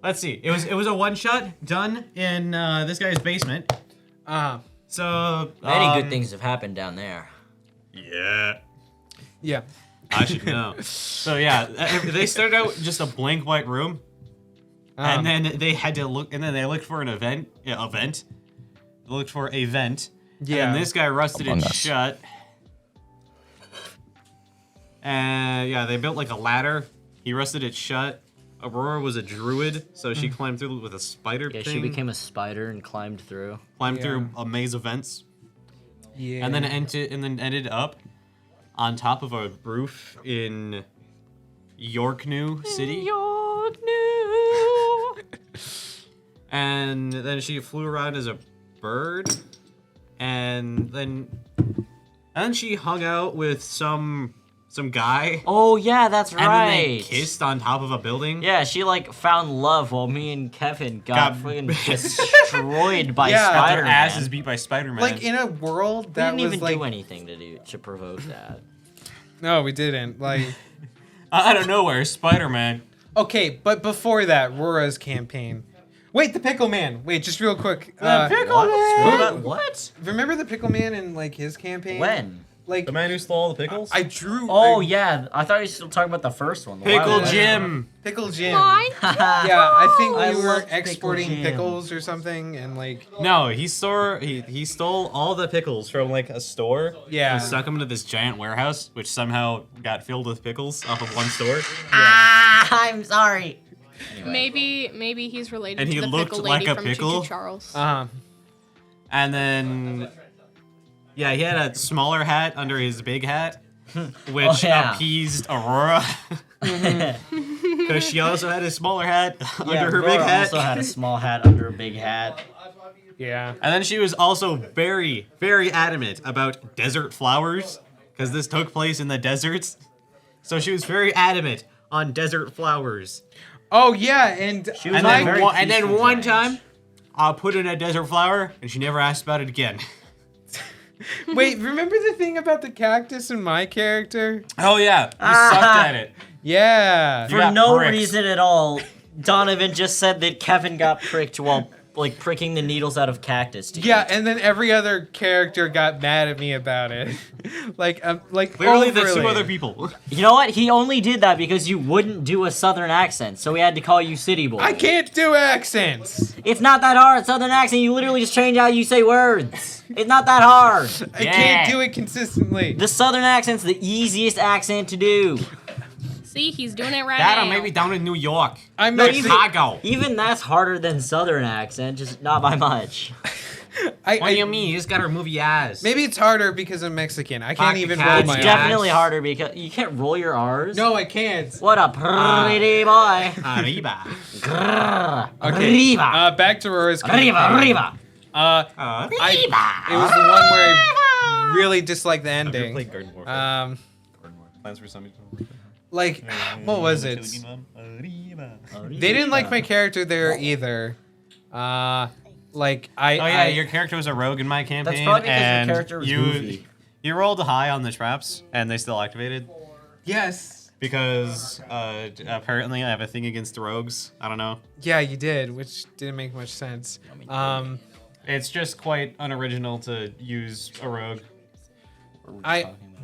Let's see. It was a one shot done in this guy's basement. So
Many good things have happened down there.
Yeah.
yeah.
I should know. So yeah, they started out just a blank white room, and then they had to look, and then they looked for an event. Yeah, event. They looked for a vent.
Yeah.
And this guy rusted
Among
it
Us.
shut. And yeah, they built like a ladder. He rusted it shut. Aurora was a druid, so she climbed through with a spider
Yeah,
thing.
she became a spider and climbed through.
climbed
Yeah.
through a maze of vents,
Yeah.
and then ended up on top of a roof in York New City.
York New.
And then she flew around as a bird, and then she hung out with some some guy.
Oh yeah, that's
And then
right.
they kissed on top of a building.
Yeah, she like found love while me and Kevin got
Got-
fucking destroyed by
Yeah,
Got
Spider-Man.
their asses beat by Spider-Man.
Like in a world
We
that
didn't
was
even
like
do anything to provoke that.
no, we didn't. Like
out of nowhere, Spider-Man.
okay, but before that, Rora's campaign. Wait, the Pickle Man. Wait, just real quick.
What? What?
Remember the Pickle Man in like his campaign?
When?
Like
The man who stole all the pickles?
I drew.
Oh
I-
yeah, I thought you were still talking about the first one. the
Pickle
wild one.
Jim.
Pickle Jim.
Mine?
Yeah, I think
I
we were
love Pickle
exporting
Jim.
pickles or something, and like
No, he stole all the pickles from like a store.
Yeah.
And stuck them into this giant warehouse, which somehow got filled with pickles off of one store.
Ah, I'm sorry.
Maybe he's related
And
to
he
the
looked
pickle
like
lady
a
from
pickle?
Choo Charles.
And then, yeah, he had a smaller hat under his big hat, which
Oh, yeah.
appeased Aurora. Because she also had a smaller hat
Yeah,
under her
Aurora
big hat.
also had a small hat under a big hat.
yeah.
And then she was also very, very adamant about desert flowers, because this took place in the deserts. So she was very adamant on desert flowers.
Oh yeah, and
She was
And
on
then,
very
and then
peaceful
one
terms.
time, I put in a desert flower, and she never asked about it again.
wait, remember the thing about the cactus in my character?
Oh yeah, you sucked at it.
Yeah.
For
got
no
pricked.
reason at all, Donovan just said that Kevin got pricked while like pricking the needles out of cactus. to
Yeah,
eat.
and then every other character got mad at me about it. like
Literally, the two
overly.
other people.
You know what? He only did that because you wouldn't do a southern accent, so we had to call you City Boy.
I can't do accents.
It's not that hard. Southern accent, you literally just change how you say words. It's not that hard.
I can't do it consistently.
The southern accent's the easiest accent to do.
See, he's doing it right
That
now.
or maybe down in New York.
I'm
No,
Mexican.
Chicago.
Even that's harder than southern accent, just not by much.
I,
What do you mean? You just gotta move your eyes.
Maybe it's harder because I'm Mexican. I can't
Fuck
even
the
roll
cats.
my
It's
Yeah.
definitely
eyes.
harder because you can't roll your R's.
No, I can't.
What a pretty boy.
Arriba.
Grrr.
Okay.
Arriba.
Back to Rora's campaign.
Arriba. Arriba.
It was the one where I really disliked the
Have you
ending.
played Garden Warfare? Plants for Zombies?
Like, what was it? They didn't like my character there either. Like I.
Oh yeah, your character was a rogue in my campaign,
probably because your
and
character was
you
goofy.
you rolled high on the traps, and they still activated
Yes.
because apparently I have a thing against rogues. I don't know.
Yeah, you did, which didn't make much sense.
It's just quite unoriginal to use a rogue.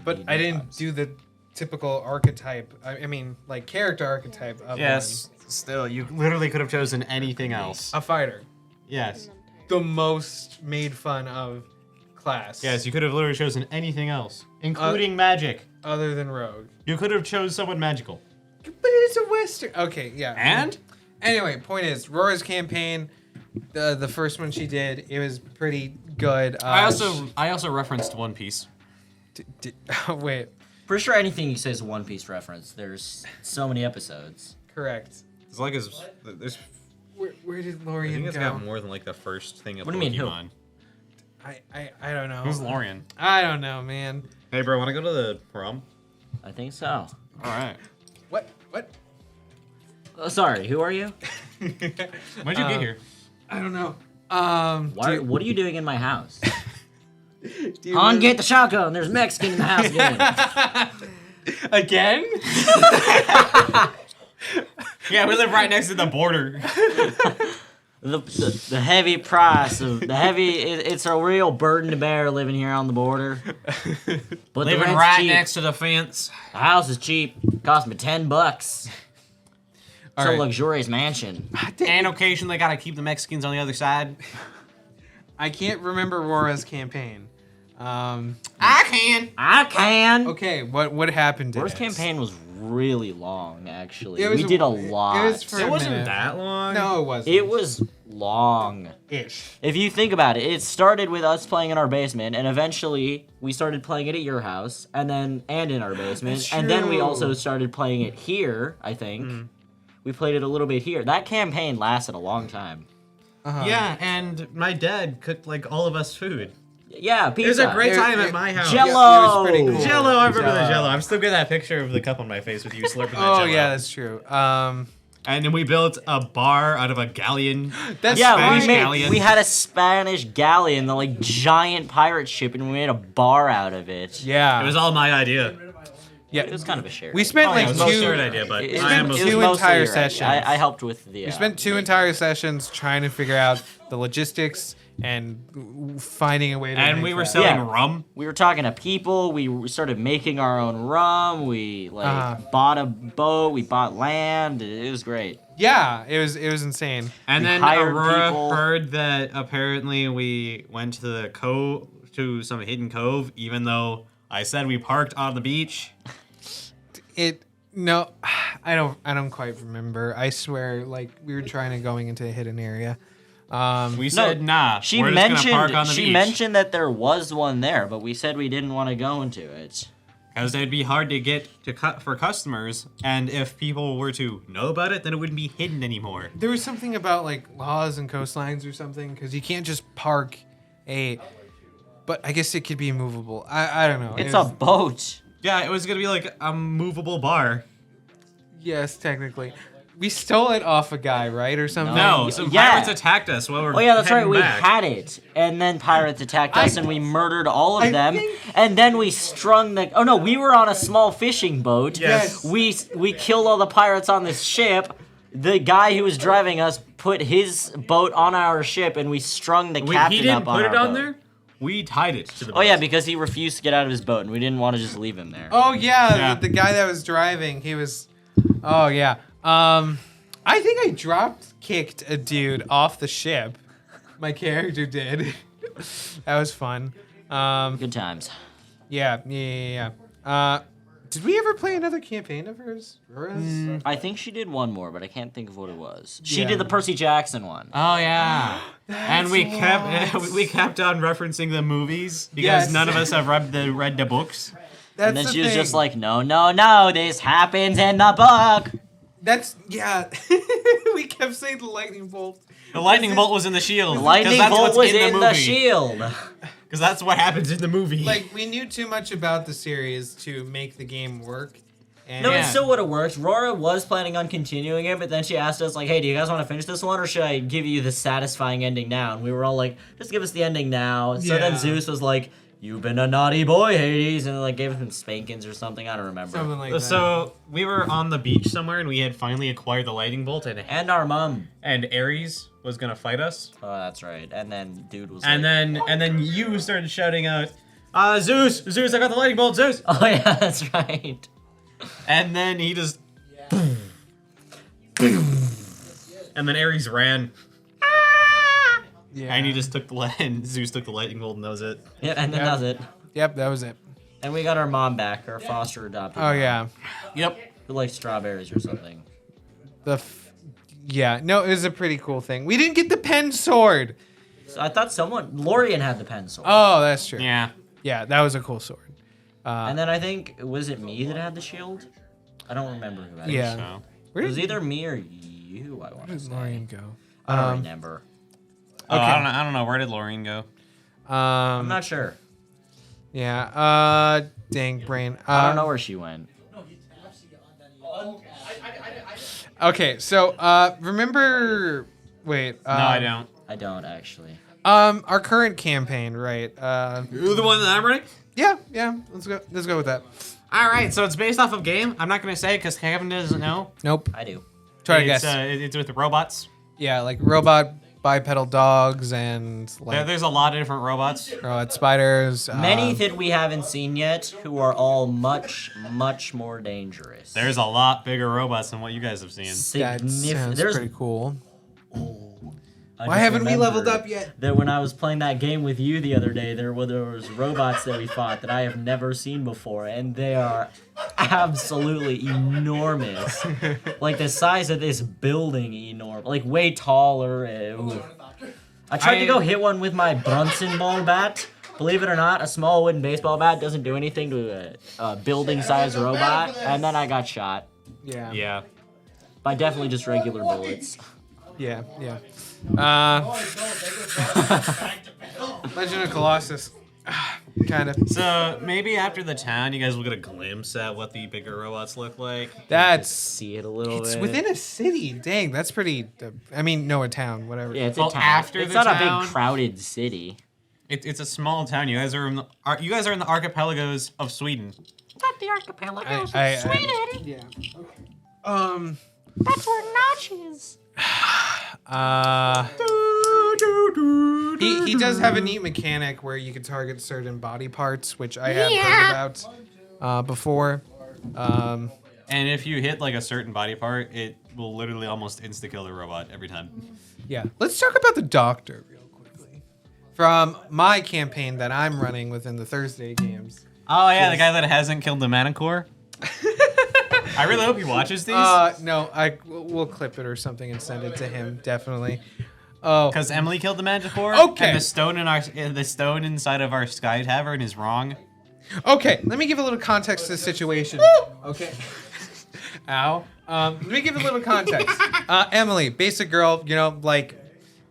But I didn't do the typical archetype. I mean, like character archetype of
Yes, still, you literally could have chosen anything else.
a fighter.
Yes,
The most made fun of class.
yes, you could have literally chosen anything else, including magic.
Other than rogue.
You could have chose someone magical.
But it's a western. Okay, yeah.
And
Anyway, point is, Rora's campaign, the first one she did, it was pretty good.
I also referenced One Piece.
Wait,
Pretty sure anything you say is a One Piece reference. There's so many episodes.
correct.
It's like there's.
Where did
I think
Lorian
it's
go?
got more than like the first thing of
What do you mean, who?
Pokemon.
I don't know.
Who's Lorian?
I don't know, man.
Hey, bro, want to go to the prom?
I think so.
All right.
What?
Oh, sorry, who are you?
When'd you get here?
I don't know.
What are you doing in my house?
Do you
Han,
remember-
get the shotgun. There's Mexican in the house again.
again?
Yeah, we live right next to the border.
The heavy price of the heavy. It's a real burden to bear living here on the border. But the
Living
rent's
right
cheap.
next to the fence.
The house is cheap. Cost me $10. It's
All
a
right.
luxurious mansion.
And occasionally gotta keep the Mexicans on the other side.
I can't remember Rora's campaign.
I can.
I can.
Okay, what happened?
Rora's
in it?
campaign was really long, actually.
It was
We did a lot.
It was for
It
a
wasn't
minute.
that long.
No, it wasn't.
It was long.
ish.
If you think about it, it started with us playing in our basement, and eventually we started playing it at your house, and in our basement,
That's
and then we
true.
also started playing it here. I think we played it a little bit here. That campaign lasted a long time.
Uh-huh.
Yeah, and my dad cooked like all of us food.
Yeah,
It
pizza.
was a great
It-
time
it-
at my house.
Jello.
It was pretty cool.
Jello, I remember the
Jell-O.
Jello. I'm still getting that picture of the cup on my face with you slurping that
Oh
Jello.
yeah, that's true.
And then we built a bar out of a galleon.
That's
Yeah,
Spanish
we
galleon.
had a Spanish galleon, the like giant pirate ship, and we made a bar out of it.
yeah.
It was all my idea.
yeah.
It was kind of a share.
We spent
Oh, yeah,
like
it was most
two.
shared idea, but
It-
I am
it
most
was
two
mostly
entire
your idea.
sessions.
I helped with the.
We spent two entire sessions trying to figure out the logistics and finding a way to.
And
make
we were
that.
selling
Yeah.
rum.
We were talking to people. We started making our own rum. We bought a boat. We bought land. It was great.
Yeah, it was insane.
And
We
then
hired
Aurora
people.
heard that apparently we went to the cove, to some hidden cove, even though I said we parked on the beach.
No, I don't quite remember. I swear, like we were trying to going into a hidden area.
We said, nah,
She
we're just gonna
mentioned
park on the
she
beach.
mentioned that there was one there, but we said we didn't want to go into it.
Because it'd be hard to get to cut for customers, and if people were to know about it, then it wouldn't be hidden anymore.
There was something about like laws and coastlines or something because you can't just park a. But I guess it could be movable. I don't know.
It's
It
a
was-
boat.
Yeah, it was gonna be like a movable bar.
Yes, technically. We stole it off a guy, right, or something.
No, some
Yeah.
pirates attacked us while we were
Oh yeah, that's right.
heading
We
back.
had it, and then pirates attacked us, and we murdered all of
I
them.
think-
And then we strung the. Oh no, we were on a small fishing boat.
Yes.
We killed all the pirates on this ship. The guy who was driving us put his boat on our ship, and we strung the
Wait,
captain
he didn't
up on
put
our
it on
boat.
there? We tied it to the boat.
Oh yeah, because he refused to get out of his boat, and we didn't want to just leave him there.
Oh yeah,
Yeah.
The guy that was driving, he was. Oh yeah. I think I drop kicked a dude off the ship. My character did. That was fun.
Good times.
Yeah. Did we ever play another campaign of hers? Aurora's?
I think she did one more, but I can't think of what it was. She
Yeah.
did the Percy Jackson one.
Oh yeah. And we kept we kept on referencing the movies because
Yes.
none of us have read the books.
That's
And then
the
she was
thing.
just like, no, this happens in the book.
That's yeah. We kept saying the lightning bolt.
The lightning bolt was in the shield.
The
'cause
lightning
that's
bolt
what's
was
in
in
the
the
movie.
shield.
Because that's what happens in the movie.
Like we knew too much about the series to make the game work. And
No,
Yeah.
it still would have worked. Rora was planning on continuing it, but then she asked us, like, hey, do you guys want to finish this one, or should I give you the satisfying ending now? And we were all like, just give us the ending now. So then
Yeah.
Zeus was like, you've been a naughty boy, Hades, and like gave him spankings or something. I don't remember.
something like that.
So we were on the beach somewhere and we had finally acquired the lightning bolt
And our mom.
and Ares was gonna fight us.
Oh, that's right. And then dude was
And
like,
then you started shouting out, Zeus, I got the lightning bolt, Zeus.
oh yeah, that's right.
And then he just and then Ares ran.
yeah.
And he just took and Zeus took the lightning bolt and that was it.
Yeah, and then
Yep.
that was it.
Yep, that was it.
And we got our mom back, our foster adopted
Oh
mom,
yeah.
Yep.
who liked strawberries or something.
Yeah, no, it was a pretty cool thing. We didn't get the pen sword.
So I thought Lorian had the pencil.
Oh, that's true.
Yeah.
Yeah, that was a cool sword.
And then I think, was it me that had the shield? I don't remember who had it.
Yeah.
So
Where
It was
did,
either me or you, I want
where
to
did
say.
Lorian go?
I don't remember.
Oh,
Okay.
I don't know. Where did Lorraine go?
I'm not sure.
Yeah. Dang brain.
I don't know where she went.
Okay, so remember. Wait.
No, I don't.
I don't actually.
Our current campaign, right?
You're the one that I'm running?
Yeah. Let's go with that.
All right, so it's based off of game. I'm not going to say it because Kevin doesn't know.
Nope.
I do.
Try to
it's,
guess.
It's with the robots.
Yeah, like robot bipedal dogs and like
There's a lot of different robots.
robot spiders.
Many that we haven't seen yet, who are all much, much more dangerous.
There's a lot bigger robots than what you guys have seen.
That sounds
There's.
pretty cool.
I
Why
just
haven't we leveled
remembered
up yet?
That when I was playing that game with you the other day, there was robots that we fought that I have never seen before, and they are absolutely enormous. Like the size of this building, enormous. Like way taller. Ooh. I tried to go hit one with my Brunson ball bat. Believe it or not, a small wooden baseball bat doesn't do anything to a building-sized robot, and then I got shot
Yeah.
Yeah.
by definitely just regular bullets.
Yeah. Legend of Colossus. Kind of.
So maybe after the town, you guys will get a glimpse at what the bigger robots look like.
That's
See it a little
it's
bit.
within a city. Dang, that's pretty. I mean, no, a town, whatever.
Yeah, it's
Well,
a town.
after
it's
the
not a
town-
big crowded city.
It's a small town. You guys are in the archipelagos of Sweden.
Not the archipelagos
I-
of Sweden.
Yeah. Okay.
That's where Notch is.
He does have a neat mechanic where you can target certain body parts, which I have heard about before.
And if you hit like a certain body part, it will literally almost insta-kill the robot every time.
Yeah. Let's talk about the doctor real quickly. From my campaign that I'm running within the Thursday games.
Oh yeah, the guy that hasn't killed the Manicore. I really hope he watches these.
No, we'll clip it or something and send it to him, definitely. Oh,
Because Emily killed the Manticore.
Okay.
And the stone inside of our Sky Tavern is wrong.
okay. Let me give a little context to the situation. Okay. Ow. Let me give a little context. Emily, basic girl,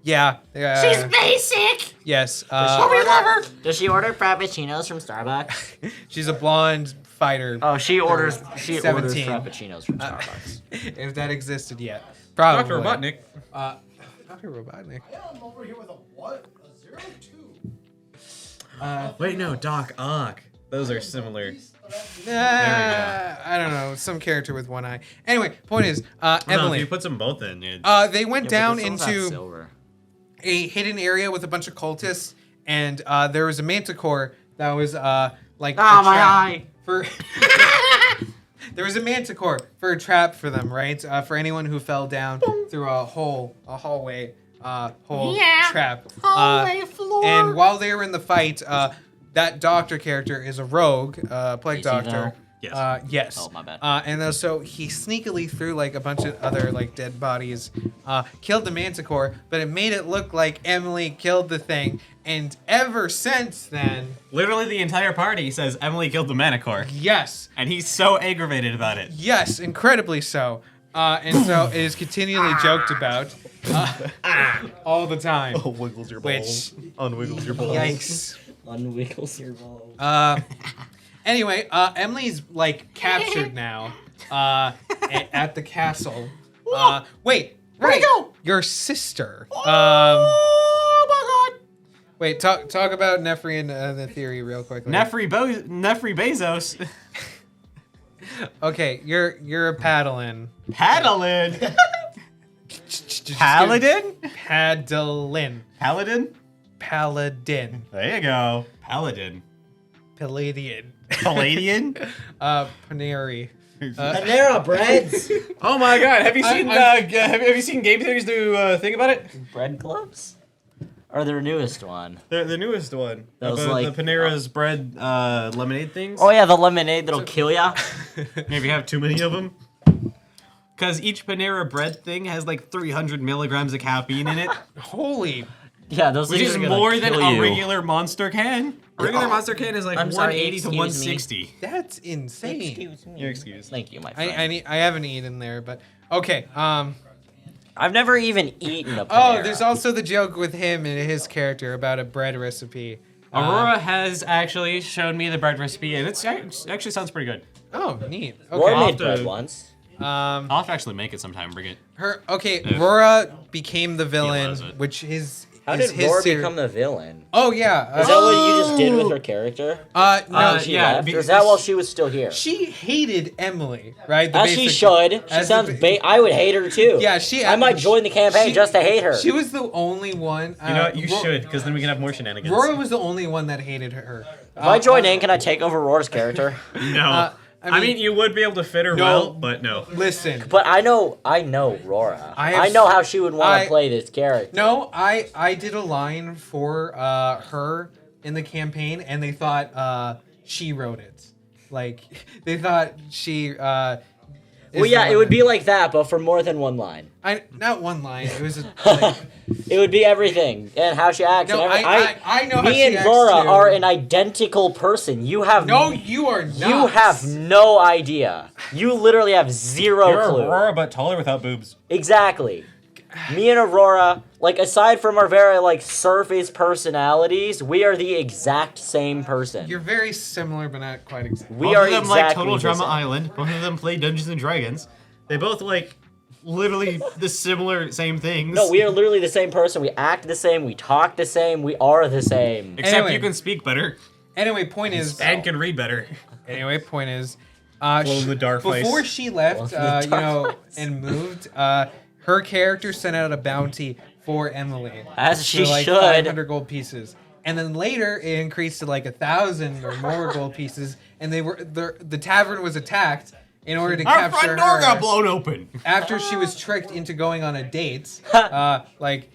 yeah.
She's basic.
Yes.
we love her. Does she order frappuccinos from Starbucks?
She's a blonde fighter.
Oh, she orders
17.
frappuccinos from Starbucks.
If that existed yet. Probably.
Dr. Robotnik.
Dr. Robotnik.
I'm over here with a what? A 02.
Wait, no, Doc Ock. Those are similar.
I don't know. Some character with one eye. Anyway, point is,
No, if
Emily.
you put them both in, dude.
They went
Yeah,
down
but this one's not
into
silver.
a hidden area with a bunch of cultists, and there was a manticore that was like a
Ah, my
trap
eye.
for. There was a manticore for a trap for them, right? For anyone who fell down through a hallway trap.
floor.
And while they were in the fight, that doctor character is a rogue, plague
Is he
doctor.
though?
Yes.
Yes.
Oh, my bad.
And so he sneakily threw like a bunch of other like dead bodies, killed the manticore, but it made it look like Emily killed the thing. And ever since then,
Literally the entire party says Emily killed the Manicore.
yes,
And he's so aggravated about it.
yes, incredibly so. And so it is continually joked about all the time.
Wiggles your
Which,
Unwiggles your balls.
yikes.
Unwiggles your balls.
Anyway, Emily's like captured now at the castle. Wait, right, your sister.
Oh my god.
Wait, talk about Nefri and the theory real quickly.
Nefri Bezos.
Okay, you're a paddling.
Paladin. Paladin?
Paddling.
Paladin?
Paladin.
There you go. Paladin.
Palladian.
Palladian?
Paneri.
Panera breads.
Oh my god, have you
I-
seen
I'm-
have you seen Game Theory's new thing about it?
Bread clubs? Or their newest one?
The newest one.
That was
About
like-
the Panera's bread lemonade things.
Oh yeah, the lemonade that'll kill ya.
Maybe have too many of them. Because each Panera bread thing has like 300 milligrams of caffeine in it,
Holy.
Yeah, those
which
things
is
are gonna
more than
kill
a
you.
regular Monster can. A regular Monster can is like
I'm sorry,
180 to
excuse me.
160.
That's insane.
Excuse me.
You're excused.
Thank you, my friend.
I haven't eaten there, but okay.
I've never even eaten a Panera.
Oh, there's also the joke with him and his character about a bread recipe.
Aurora has actually shown me the bread recipe, and it actually sounds pretty good.
Oh, neat.
Laura
Okay.
made bread once.
Um,
I'll have to actually make it sometime. Bring it.
Rora became the villain,
allows it.
which is
How
is
did
his
Laura
ser-
become the villain?
Oh yeah.
Is that what you just did with her character?
No,
She
yeah,
left?
be-
Or is that while she was still here?
she hated Emily, right? The
As she
basic-
should. She
as
sounds
the-
I would hate her too.
Yeah, she.
I might join the campaign
she-
just to hate her.
She was the only one.
You know what? You should, because then we can have more shenanigans.
Rora was the only one that hated her.
If I join in, can I take over Rora's character?
No.
I
I mean, you would be able to fit her
No.
well, but no.
Listen.
But I know Rora. I know how she would want to play this character.
No, I did a line for her in the campaign, and they thought she wrote it. Like they thought she.
Well, yeah, it would be like that, but for more than one line.
Not one line. It was like,
It would be everything and how she acts.
No,
and everything.
I know how
Me
she
and
acts,
Rora
too.
are an identical person. You have
no, you are not.
You have no idea. You literally have zero
You're
clue.
Aurora, but taller without boobs.
Exactly. me and Aurora, like aside from our very like surface personalities, we are the exact same person.
You're very similar, but not quite exactly.
We
Both
are
of them
exactly
like Total
the
Drama
same.
Island. Both of them play Dungeons and Dragons. They both like literally the same things.
No, we are literally the same person. We act the same. We talk the same. We are the same.
Except
Anyway.
you can speak better
Anyway, point is.
and can read better.
Anyway, point is.
Glow in the dark place.
Before she left,
Glow in the dark place.
and moved, her character sent out a bounty for Emily.
As she
for like
should.
500 gold pieces. And then later it increased to like 1,000 or more gold pieces, and the tavern was attacked in order to
Our
capture
front door
her.
got blown open.
After she was tricked into going on a date, like.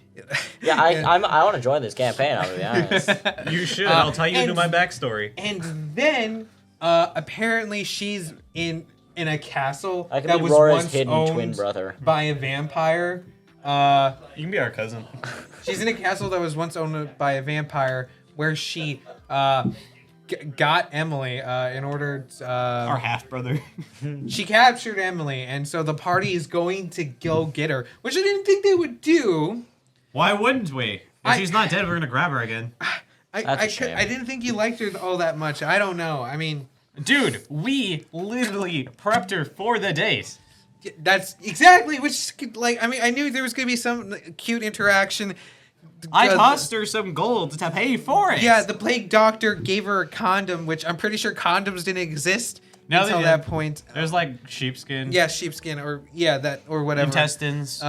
Yeah, I want to join this campaign. I'm gonna be honest.
You should. I'll tell you
and-
my backstory.
And then apparently she's in a castle
I can
that
be
was
Rora's
once
hidden
owned
twin brother.
by a vampire.
You can be our cousin.
She's in a castle that was once owned by a vampire, where she got Emily in order.
Our half brother.
She captured Emily, and so the party is going to go get her, which I didn't think they would do.
Why wouldn't we? If she's not dead, we're gonna grab her again.
That's a shame.
I didn't think you liked her all that much. I don't know. I mean,
Dude, we literally prepped her for the date.
that's exactly which. Like, I mean, I knew there was gonna be some cute interaction.
I
Uh,
tossed her some gold to pay for it.
Yeah, the plague doctor gave her a condom, which I'm pretty sure condoms didn't exist
No, they
until
did.
that point.
There's like sheepskin,
Yeah, sheepskin or that or whatever.
intestines.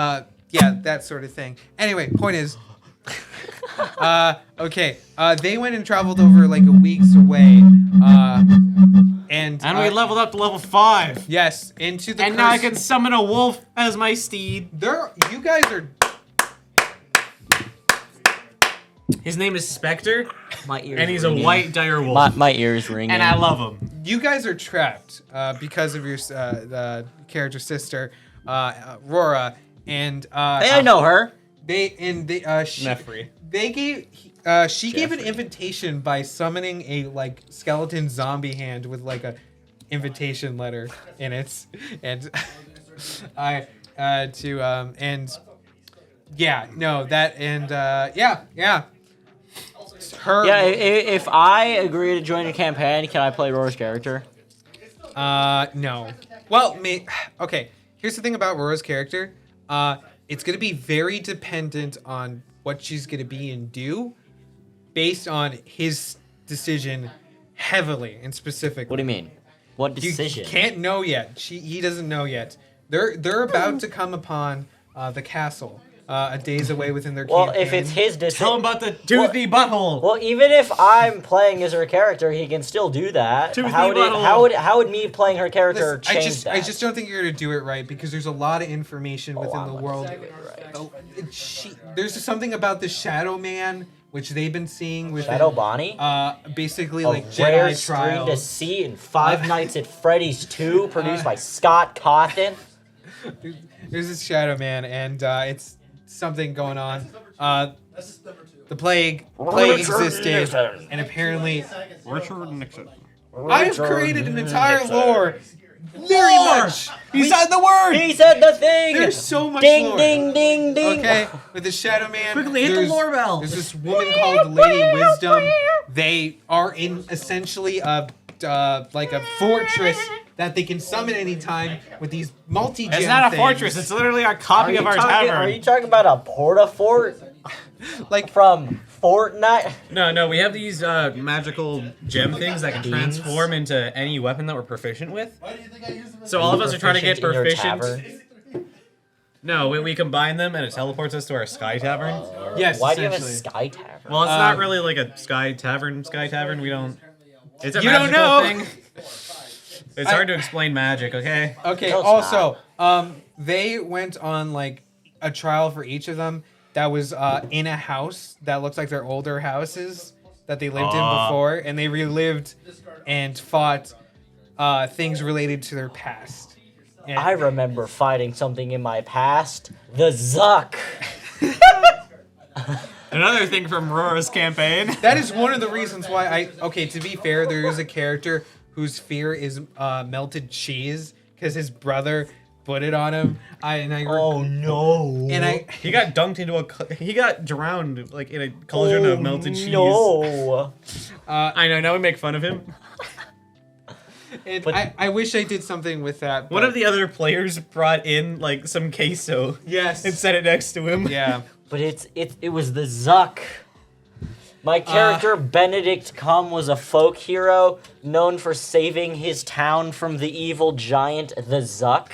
Yeah, that sort of thing. Anyway, point is, okay, they went and traveled over like a week's away, and
we leveled up to level 5.
yes into the.
And now I
curse-
can summon a wolf as my steed.
You guys are.
His name is Spectre,
My ears.
and he's a
ringing.
white dire wolf.
My ears ringing.
And I love him.
You guys are trapped because of your character sister, Rora, and
Hey, I know her.
she
Nefri.
they gave she gave an invitation by summoning a like skeleton zombie hand with like a invitation letter in it, and and yeah, no, that and yeah. Her
Yeah, if I agree to join your campaign, can I play Rora's character?
no. Well, okay. Here's the thing about Rora's character. It's gonna be very dependent on what she's gonna be and do, based on his decision, heavily and specifically.
What do you mean? What
You
decision?
can't know yet. He doesn't know yet. They're about to come upon the castle, a days away within their
Well,
campaign.
if it's his
Tell him
decision.
about the toothy butthole.
Well, even if I'm playing as her character, he can still do that.
Toothy
How would,
butthole.
how would me playing her character
Listen,
change that?
I just don't think you're gonna do it right because there's a lot of information within
I'm
the
gonna
world.
do it right.
Oh, there's something about the Shadow Man, which they've been seeing with
Shadow Bonnie?
basically
A
like
rare
Jedi
screen to
trials.
see in Five Nights at Freddy's 2, produced by Scott Cawthon.
There's this Shadow Man, and it's something going on. The plague existed, and apparently
Richard Nixon.
I have created an entire lore. Very much.
He said the word!
He said the thing!
There's so much
Ding,
lore.
ding, ding, ding.
Okay, with the Shadow Man.
Quickly, hit the
there's-
lore bell.
There's this woman called Lady Wisdom. They are in essentially a like a fortress that they can summon anytime with these multi-gem
It's not a
things.
fortress, it's literally a copy of our
Are
tavern.
you talking about a porta-fort
like
from Fortnite?
No, we have these magical gem things that can
Beans?
transform into any weapon that we're proficient with. So all of us are trying to get
in your
proficient.
tavern?
No, we combine them and it teleports us to our sky tavern.
yes,
Why do you have a
essentially.
sky tavern?
Well, it's not really like a sky tavern. We don't. It's a
You don't
magical
know.
thing. It's hard to explain magic, okay?
Okay.
No, it's
Also, they went on like a trial for each of them that was in a house that looks like their older houses that they lived in before, and they relived and fought things related to their past. And
I remember fighting something in my past. The Zuck.
Another thing from Rora's campaign.
that is one of the reasons why okay, to be fair, there is a character whose fear is melted cheese because his brother put it on him.
Oh no!
And
He got dunked into he got drowned like in a cauldron of melted cheese.
No.
I know. Now we make fun of him.
and
But-
I wish I did something with that.
One
but-
of the other players brought in like some queso.
Yes.
And set it next to him.
Yeah.
But it was the Zuck. My character Benedict Cum was a folk hero known for saving his town from the evil giant the Zuck.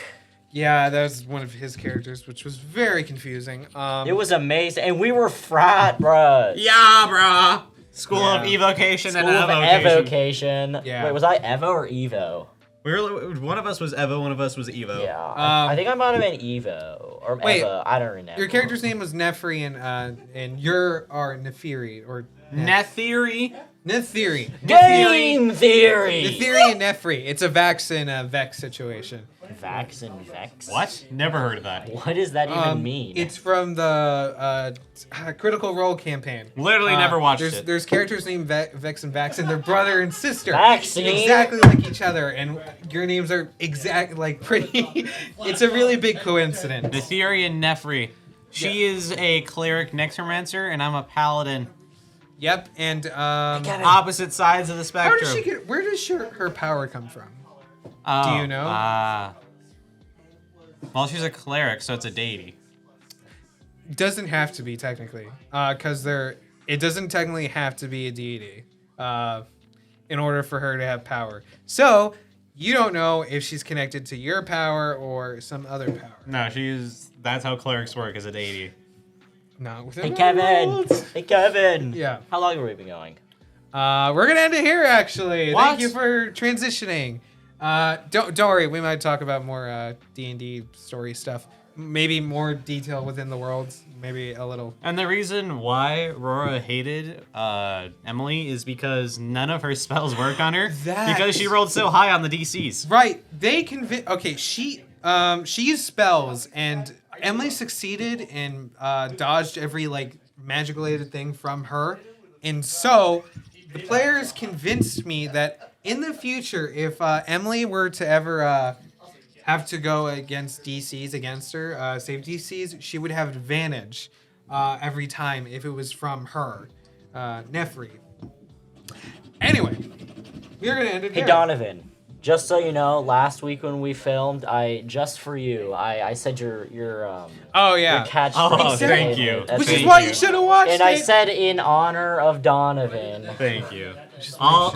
Yeah, that was one of his characters, which was very confusing.
It was amazing, and we were frat bros.
Yeah, brah. School of
Yeah.
evocation
School
and
of
evocation.
evocation.
Yeah.
Wait, was I Evo or Evo?
We were one of us was Evo, one of us was Evo.
Yeah. I think I might have been Evo or
Wait,
Evo. I don't remember.
Your character's name was Nefri, and you are Nefiri or
Nethiri.
Nefiri.
Game theory.
Nefiri and Nefri. It's a Vax and a Vex situation.
Vax and Vex.
What? Never heard of that.
What does that even mean?
It's from the Critical Role campaign.
Literally never watched
there's,
it.
There's characters named Vex and Vax, and they're brother and sister.
Vaccine.
Exactly like each other, and your names are pretty. It's a really big coincidence.
Nethiri and Nefri. She is a cleric necromancer, and I'm a paladin.
Yep, and
Opposite sides of the
how
spectrum.
does she get? Where does her power come from?
Oh,
Do you know?
Well, she's a cleric, so it's a deity.
Doesn't have to be technically, because it doesn't technically have to be a deity, in order for her to have power. So you don't know if she's connected to your power or some other power.
No, that's how clerics work, as a deity.
Not within
Hey
my
Kevin.
world.
Hey Kevin.
Yeah.
How long have we been going?
We're gonna end it here. Actually,
What?
thank you for transitioning. Don't worry, we might talk about more D&D story stuff. Maybe more detail within the worlds. Maybe a little.
And the reason why Rora hated Emily is because none of her spells work on her. Because she rolled so high on the DCs.
Right. They Okay. She used spells, and Emily succeeded and dodged every like magical related thing from her, and so the players convinced me that in the future, if Emily were to ever have to go against DCs against her, save DCs, she would have advantage every time if it was from her, Nefri. Anyway, we're gonna end it
Hey
here.
Donovan. Just so you know, last week when we filmed, I said your
Oh yeah.
your catchphrase.
Oh, thank
statement.
you.
That's
Which
what
is
you
why
did.
you should have watched
And
it.
I said in honor of Donovan.
Thank you. I'll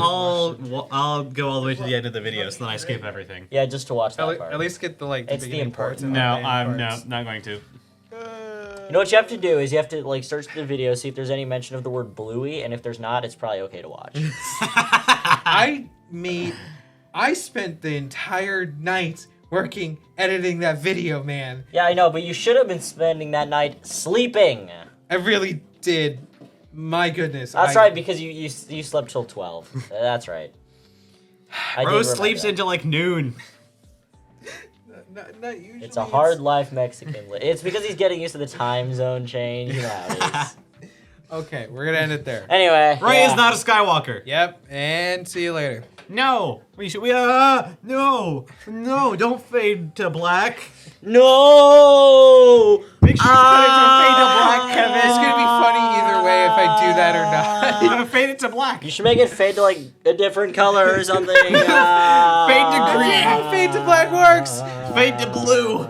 go all the way to the end of the video, so then I skip everything.
Yeah, just to watch that part.
At least get the like.
It's the
beginning
important
parts and
No,
the end
I'm
parts.
not going to.
You know what you have to do is you have to like search the video, see if there's any mention of the word bluey, and if there's not, it's probably okay to watch.
I spent the entire night working editing that video, man.
Yeah, I know, but you should have been spending that night sleeping.
I really did. My goodness.
That's right, because you slept till 12. That's right. I did
Rose
remember
sleeps
that.
into like noon.
Not usually.
It's a hard life Mexican. It's because he's getting used to the time zone change. You know how it is.
Okay, we're gonna end it there.
Anyway.
Ray
yeah.
is not a Skywalker.
Yep, and see you later.
No, no, don't fade to black.
No!
Make sure you cut it to fade to black, Kevin.
It's gonna be funny either way if I do that or
I'm
not.
gonna fade it to black.
You should make it fade to like a different color or something.
Fade to green.
How fade to black works.
Fade to blue.